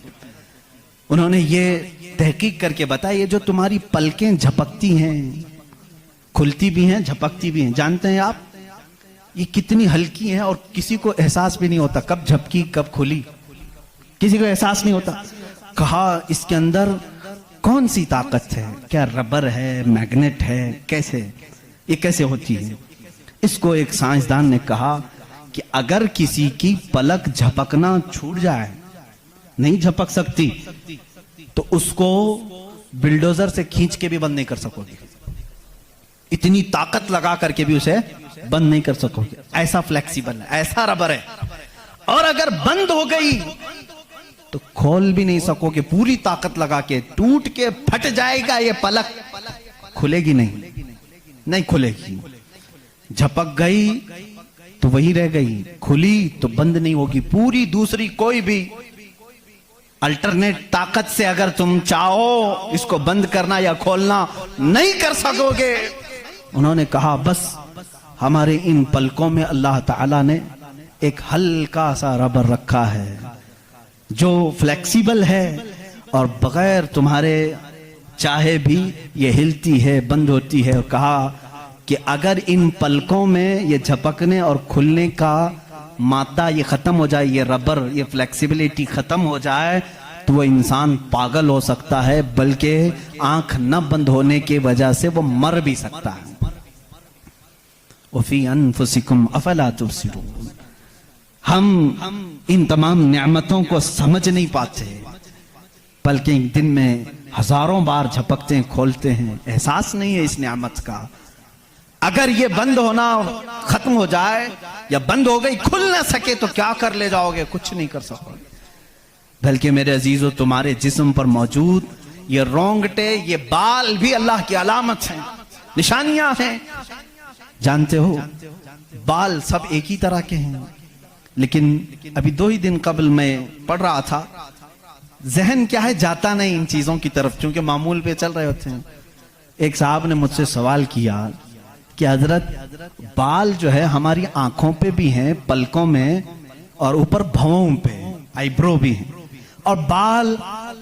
انہوں نے یہ تحقیق کر کے بتایا, یہ جو تمہاری پلکیں جھپکتی ہیں, کھلتی بھی ہیں, جھپکتی بھی ہیں, جانتے ہیں آپ یہ کتنی ہلکی ہیں اور کسی کو احساس بھی نہیں ہوتا کب جھپکی کب کھلی, کسی کو احساس نہیں ہوتا. کہا اس کے اندر کون سی طاقت ہے؟ کیا ربر ہے, میگنیٹ ہے, کیسے یہ کیسے ہوتی ہے؟ اس کو ایک سائنسدان نے کہا کہ اگر کسی کی پلک جھپکنا چھوٹ جائے، نہیں جھپک سکتی، تو اس کو بلڈوزر سے کھینچ کے بھی بند نہیں کر سکو گے، اتنی طاقت لگا کر کے بھی اسے بند نہیں کر سکو گے، ایسا فلیکسیبل ہے، ایسا ربر ہے۔ اور اگر بند ہو گئی تو کھول بھی نہیں سکو گے، پوری طاقت لگا کے ٹوٹ کے پھٹ جائے گا یہ پلک، کھلے گی نہیں کھلے گی۔ جھپک گئی تو وہی رہ گئی، کھلی تو بند نہیں ہوگی، پوری دوسری کوئی بھی الٹرنیٹ طاقت سے اگر تم چاہو اس کو بند کرنا یا کھولنا نہیں کر سکو گے۔ انہوں نے کہا بس ہمارے ان پلکوں میں اللہ تعالیٰ نے ایک ہلکا سا ربر رکھا ہے جو فلیکسیبل ہے اور بغیر تمہارے چاہے بھی یہ ہلتی ہے، بند ہوتی ہے، اور کہا کہ اگر ان پلکوں میں یہ جھپکنے اور کھلنے کا مادہ یہ ختم ہو جائے، یہ ربر، یہ فلیکسیبلٹی ختم ہو جائے تو وہ انسان پاگل ہو سکتا ہے، بلکہ آنکھ نہ بند ہونے کی وجہ سے وہ مر بھی سکتا ہے۔ وَفِي أَنفُسِكُمْ أَفَلَا تُبْصِرُونَ۔ ہم ان تمام نعمتوں کو سمجھ نہیں پاتے، بلکہ ایک دن میں ہزاروں بار جھپکتے ہیں، کھولتے ہیں، احساس نہیں ہے اس نعمت کا۔ اگر یہ بند ہونا ختم ہو جائے یا بند ہو گئی، کھل نہ سکے تو کیا کر لے جاؤ گے؟ کچھ نہیں کر سکو گے۔ بلکہ میرے عزیزو، تمہارے جسم پر موجود یہ رونگٹے، یہ بال بھی اللہ کی علامت ہیں، نشانیاں ہیں۔ جانتے ہو بال سب ایک ہی طرح کے ہیں، لیکن ابھی 2 ہی دن قبل میں پڑھ رہا تھا، ذہن کیا ہے جاتا نہیں ان چیزوں کی طرف، چونکہ معمول پہ چل رہے ہوتے ہیں۔ ایک صاحب نے مجھ سے سوال کیا کہ حضرت بال جو ہے ہماری آنکھوں پہ بھی ہیں، پلکوں میں، اور اوپر بھووں پہ، آئی برو بھی ہیں، اور بال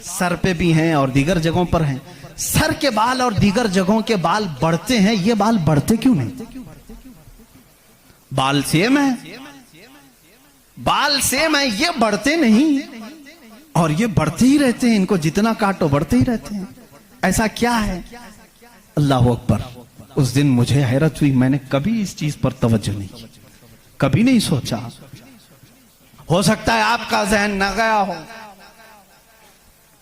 سر پہ بھی ہیں اور دیگر جگہوں پر ہیں۔ سر کے بال اور دیگر جگہوں کے بال بڑھتے ہیں، یہ بال بڑھتے کیوں نہیں؟ بال سیم ہے، بال سیم ہے، یہ بڑھتے نہیں، اور یہ بڑھتے ہی رہتے ہیں، ان کو جتنا کاٹو بڑھتے ہی رہتے ہیں۔ ایسا کیا ہے؟ اللہ اکبر۔ اس دن مجھے حیرت ہوئی، میں نے کبھی اس چیز پر توجہ نہیں کی، کبھی نہیں سوچا۔ ہو سکتا ہے آپ کا ذہن نہ گیا ہو۔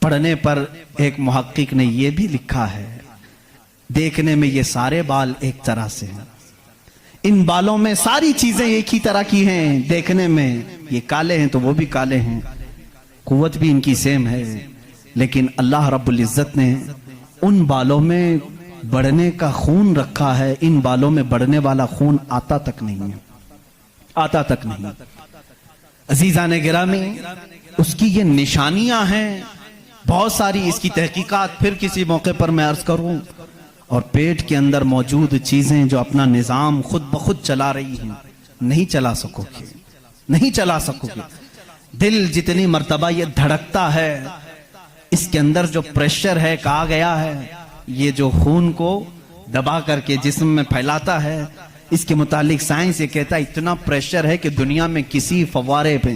پڑھنے پر ایک محقق نے یہ بھی لکھا ہے، دیکھنے میں یہ سارے بال ایک طرح سے ہیں، ان بالوں میں ساری چیزیں ایک ہی طرح کی ہیں، دیکھنے میں یہ کالے ہیں تو وہ بھی کالے ہیں، قوت بھی ان کی سیم ہے، لیکن اللہ رب العزت نے ان بالوں میں بڑھنے کا خون رکھا ہے، ان بالوں میں بڑھنے والا خون آتا تک نہیں ہے، آتا تک نہیں۔ عزیزان گرامی، اس کی یہ نشانیاں ہیں بہت ساری، اس کی تحقیقات پھر کسی موقع پر میں عرض کروں۔ اور پیٹ کے اندر موجود چیزیں جو اپنا نظام خود بخود چلا رہی ہیں، نہیں چلا سکو گے، نہیں چلا سکو گے۔ دل جتنی مرتبہ یہ دھڑکتا ہے، اس کے اندر جو پریشر ہے، کہا گیا ہے یہ جو خون کو دبا کر کے جسم میں پھیلاتا ہے، اس کے متعلق سائنس یہ کہتا ہے اتنا پریشر ہے کہ دنیا میں کسی فوارے پہ،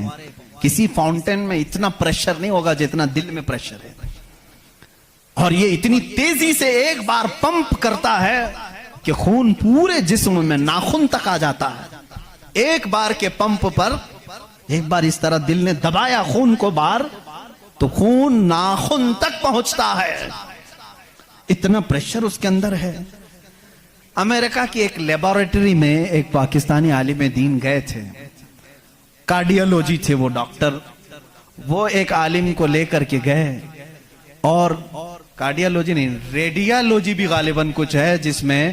کسی فاؤنٹین میں اتنا پریشر نہیں ہوگا جتنا دل میں پریشر ہے، اور یہ اتنی تیزی سے ایک بار پمپ کرتا ہے کہ خون پورے جسم میں ناخن تک آ جاتا ہے۔ ایک بار کے پمپ پر ایک بار اس طرح دل نے دبایا خون کو بار، تو خون ناخن تک پہنچتا ہے، اتنا پریشر اس کے اندر ہے۔ امریکہ کی ایک لیبارٹری میں ایک پاکستانی عالم دین گئے تھے، کارڈیالوجی تھے وہ ڈاکٹر، وہ ایک عالم کو لے کر کے گئے، اور کارڈیالوجی نہیں، ریڈیالوجی بھی غالباً کچھ ہے، جس میں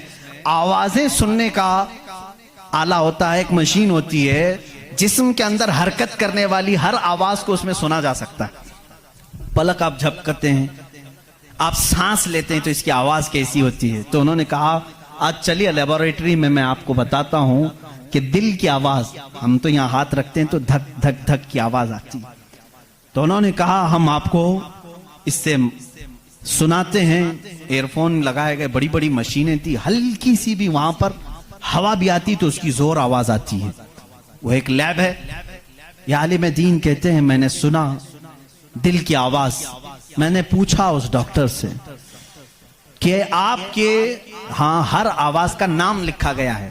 آوازیں سننے کا آلہ ہوتا ہے، ایک مشین ہوتی ہے جسم کے اندر حرکت کرنے والی ہر آواز کو اس میں سنا جا سکتا ہے۔ پلک آپ جھپکتے ہیں، آپ سانس لیتے ہیں تو اس کی آواز کیسی ہوتی ہے۔ تو انہوں نے کہا آج چلیے لیبارٹری میں آپ کو بتاتا ہوں کہ دل کی آواز، ہم تو یہاں ہاتھ رکھتے ہیں تو دھک دھک دھک کی آواز آتی، تو انہوں نے کہا ہم آپ کو اس سے سناتے ہیں۔ ایئر فون لگائے گئے، بڑی بڑی مشینیں تھی، ہلکی سی بھی وہاں پر ہوا بھی آتی تو اس کی زور آواز آتی ہے۔ وہ ایک لیب ہے، یہ عالم دین کہتے ہیں میں نے سنا دل کی آواز۔ میں نے پوچھا اس ڈاکٹر سے کہ آپ کے ہاں ہر آواز کا نام لکھا گیا ہے،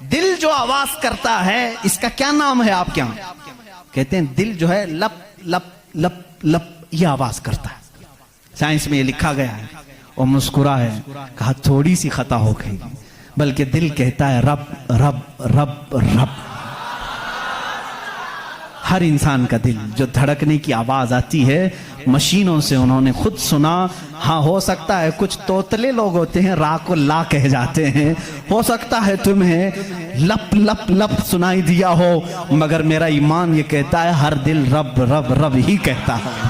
دل جو آواز کرتا ہے اس کا کیا نام ہے آپ کے یہاں؟ کہتے ہیں دل جو ہے لپ لپ لپ لپ یہ آواز کرتا ہے. سائنس میں یہ لکھا گیا ہے. اور مسکرا ہے, کہا تھوڑی سی خطا ہو گئی, بلکہ دل کہتا ہے رب رب رب رب. ہر انسان کا دل جو دھڑکنے کی آواز آتی ہے مشینوں سے انہوں نے خود سنا. ہاں ہو سکتا ہے کچھ توتلے لوگ ہوتے ہیں را کو لا کہہ جاتے ہیں, ہو سکتا ہے تمہیں لپ لپ لپ سنائی دیا ہو, مگر میرا ایمان یہ کہتا ہے ہر دل رب رب رب ہی کہتا ہے.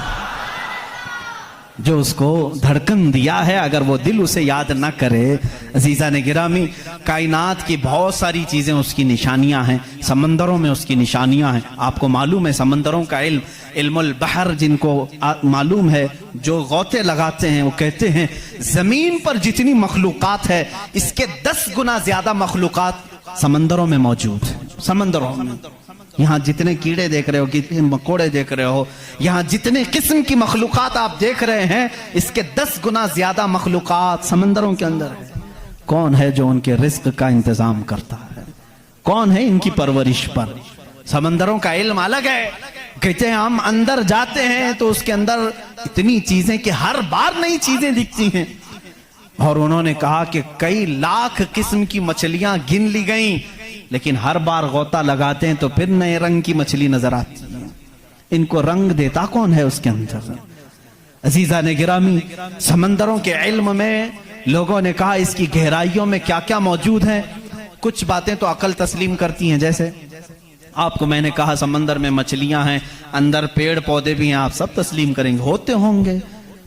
جو اس کو دھڑکن دیا ہے اگر وہ دل اسے یاد نہ کرے. عزیزان گرامی, کائنات کی بہت ساری چیزیں اس کی نشانیاں ہیں, سمندروں میں اس کی نشانیاں ہیں. آپ کو معلوم ہے سمندروں کا علم, علم البحر جن کو معلوم ہے, جو غوطے لگاتے ہیں وہ کہتے ہیں زمین پر جتنی مخلوقات ہے اس کے 10 گنا زیادہ مخلوقات سمندروں میں موجود ہیں. سمندروں میں یہاں جتنے کیڑے دیکھ رہے ہو, کتنے مکوڑے دیکھ رہے ہو, یہاں جتنے قسم کی مخلوقات آپ دیکھ رہے ہیں اس کے 10 گنا زیادہ مخلوقات سمندروں کے اندر ہے. کون ہے جو ان کے رزق کا انتظام کرتا ہے؟ کون ہے ان کی پرورش پر؟ سمندروں کا علم الگ ہے. کہتے ہیں ہم اندر جاتے ہیں تو اس کے اندر اتنی چیزیں کہ ہر بار نئی چیزیں دکھتی ہیں. اور انہوں نے کہا کہ کئی لاکھ قسم کی مچھلیاں گن لی گئیں, لیکن ہر بار غوطہ لگاتے ہیں تو پھر نئے رنگ کی مچھلی نظر آتی ہے. ان کو رنگ دیتا کون ہے اس کے اندر؟ عزیزان گرامی, سمندروں کے علم میں لوگوں نے کہا اس کی گہرائیوں میں کیا کیا موجود ہے. کچھ باتیں تو عقل تسلیم کرتی ہیں, جیسے آپ کو میں نے کہا سمندر میں مچھلیاں ہیں, اندر پیڑ پودے بھی ہیں, آپ سب تسلیم کریں گے ہوتے ہوں گے,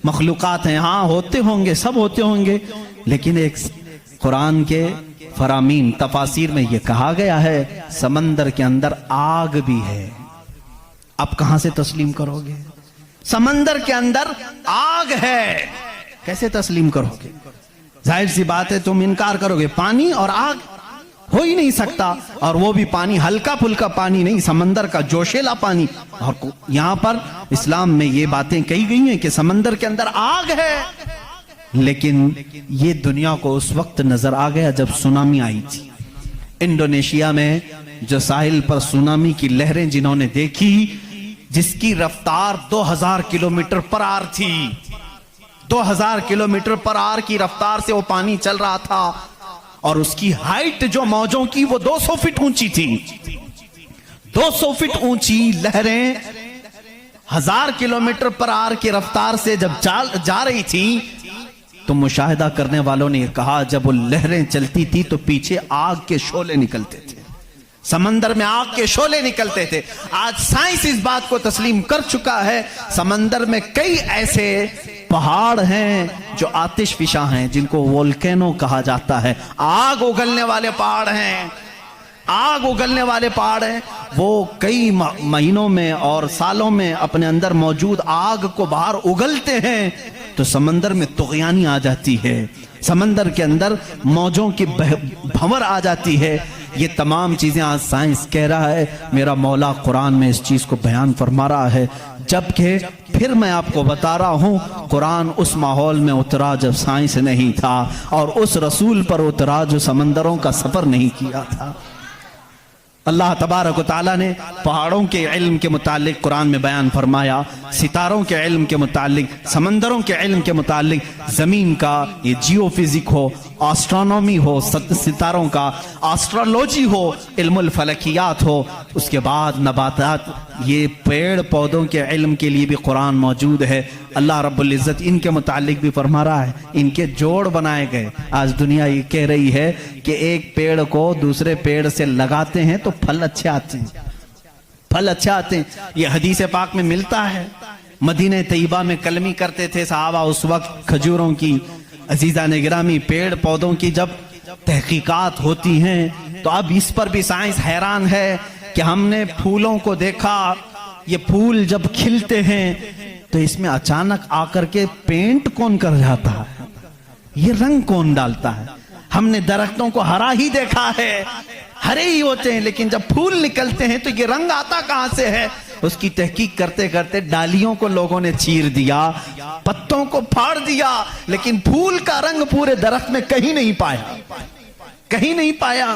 مخلوقات ہیں, ہاں ہوتے ہوں گے, سب ہوتے ہوں گے. لیکن ایک قرآن کے فرامین تفاسیر میں یہ کہا گیا ہے سمندر کے اندر آگ بھی ہے. اب کہاں سے تسلیم کرو گے؟ سمندر کے اندر آگ ہے, کیسے تسلیم کرو گے؟ ظاہر سی بات ہے تم انکار کرو گے. پانی اور آگ ہو ہی نہیں سکتا, اور وہ بھی پانی ہلکا پھلکا پانی نہیں, سمندر کا جوشیلا پانی. اور یہاں پر اسلام میں یہ باتیں کہی گئی ہیں کہ سمندر کے اندر آگ ہے. لیکن یہ دنیا کو اس وقت نظر آ گیا جب سونامی آئی تھی. انڈونیشیا میں جو ساحل پر سونامی کی لہریں جنہوں نے دیکھی, جس کی رفتار 2000 کلومیٹر پر آر تھی, 2000 کلومیٹر پر آر کی رفتار سے وہ پانی چل رہا تھا, اور اس کی ہائٹ جو موجوں کی وہ 200 فٹ اونچی تھی. 200 فٹ اونچی لہریں 1000 کلومیٹر پر آر کی رفتار سے جب جا رہی تھی تو مشاہدہ کرنے والوں نے یہ کہا جب وہ لہریں چلتی تھی تو پیچھے آگ کے شعلے نکلتے تھے, سمندر میں آگ کے شعلے نکلتے تھے. آج سائنس اس بات کو تسلیم کر چکا ہے سمندر میں کئی ایسے پہاڑ ہیں جو آتش فشاں ہیں, جن کو وولکینو کہا جاتا ہے. آگ اگلنے والے پہاڑ ہیں, آگ اگلنے والے پہاڑ ہیں. وہ کئی مہینوں میں اور سالوں میں اپنے اندر موجود آگ کو باہر اگلتے ہیں تو سمندر میں طغیانی آ جاتی ہے, سمندر کے اندر موجوں کی بھنور آ جاتی ہے. یہ تمام چیزیں آج سائنس کہہ رہا ہے, میرا مولا قرآن میں اس چیز کو بیان فرما رہا ہے. جبکہ پھر میں آپ کو بتا رہا ہوں قرآن اس ماحول میں اترا جب سائنس نہیں تھا, اور اس رسول پر اترا جو سمندروں کا سفر نہیں کیا تھا. اللہ تبارک و تعالیٰ نے پہاڑوں کے علم کے متعلق قرآن میں بیان فرمایا, ستاروں کے علم کے متعلق, سمندروں کے علم کے متعلق, زمین کا یہ جیو فزک ہو, آسٹرونومی ہو, ستاروں کا آسٹرولوجی ہو, علم الفلکیات ہو, اس کے بعد نباتات, یہ پیڑ پودوں کے علم کے لیے بھی قرآن موجود ہے. اللہ رب العزت ان کے متعلق بھی فرما رہا ہے ان کے جوڑ بنائے گئے. آج دنیا یہ کہہ رہی ہے کہ ایک پیڑ کو دوسرے پیڑ سے لگاتے ہیں تو پھل اچھے آتے ہیں, پھل اچھے آتے ہیں. یہ حدیث پاک میں ملتا ہے. مدینہ طیبہ میں کلمی کرتے تھے صحابہ اس وقت کھجوروں کی. عزیزان گرامی, پیڑ پودوں کی جب تحقیقات ہوتی ہیں تو اب اس پر بھی سائنس حیران ہے کہ ہم نے پھولوں کو دیکھا, یہ پھول جب کھلتے ہیں تو اس میں اچانک آ کر کے پینٹ کون کر جاتا ہے, یہ رنگ کون ڈالتا ہے. ہم نے درختوں کو ہرا ہی دیکھا ہے, ہرے ہی ہوتے ہیں, لیکن جب پھول نکلتے ہیں تو یہ رنگ آتا کہاں سے ہے. اس کی تحقیق کرتے کرتے ڈالیوں کو لوگوں نے چیر دیا, پتوں کو پھاڑ دیا, لیکن پھول کا رنگ پورے درخت میں کہیں نہیں پایا, کہیں نہیں پایا.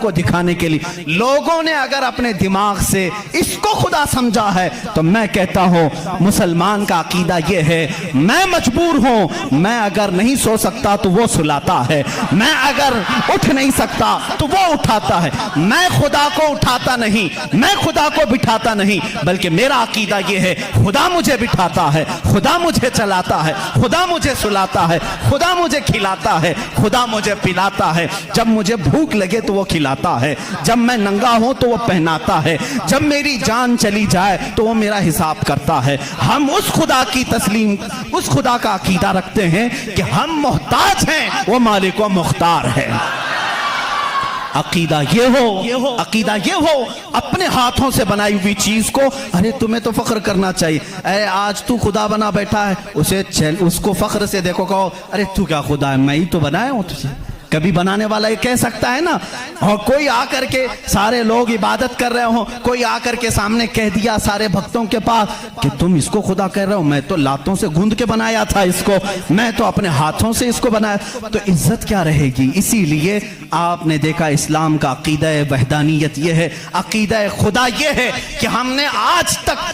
کو دکھانے کے لیے لوگوں نے اگر اپنے دماغ سے اس کو خدا سمجھا ہے تو میں کہتا ہوں مسلمان کا عقیدہ یہ ہے میں مجبور ہوں, میں اگر نہیں سو سکتا تو وہ سلاتا ہے, میں اگر اٹھ نہیں سکتا تو وہ اٹھاتا ہے, میں خدا کو اٹھاتا نہیں, میں خدا کو بٹھاتا نہیں, بلکہ میرا عقیدہ یہ ہے خدا مجھے بٹھاتا ہے, خدا مجھے چلاتا ہے, خدا مجھے سلاتا ہے, خدا مجھے کھلاتا ہے, خدا مجھے پلاتا ہے, جب مجھے بھوک لگے تو وہ کھلاتا ہے, جب میں ننگا ہوں تو وہ پہناتا ہے, جب میری جان چلی جائے تو وہ میرا حساب کرتا ہے. ہم اس خدا کی تسلیم, اس خدا کا عقیدہ رکھتے ہیں کہ ہم محتاج ہیں, وہ مالک و مختار ہے. عقیدہ یہ ہو, عقیدہ یہ ہو اپنے ہاتھوں سے بنائی ہوئی چیز کو, ارے تمہیں تو فخر کرنا چاہیے, اے آج تو خدا بنا بیٹھا ہے, اس کو فخر سے دیکھو, کہو ارے تو کیا خدا ہے, میں ہی تو بنایا ہوں تجھے. کبھی بنانے والا یہ کہہ سکتا ہے نا. اور کوئی آ کر کے سارے لوگ عبادت کر رہے ہوں, کوئی آ کر کے سامنے کہہ دیا سارے بھکتوں کے پاس کہ تم اس کو خدا کہہ رہے ہو, میں تو لاتوں سے گوندھ کے بنایا تھا اس کو, میں تو اپنے ہاتھوں سے اس کو بنایا, تو عزت کیا رہے گی. اسی لیے آپ نے دیکھا اسلام کا عقیدہ وحدانیت یہ ہے, عقیدہ خدا یہ ہے کہ ہم نے آج تک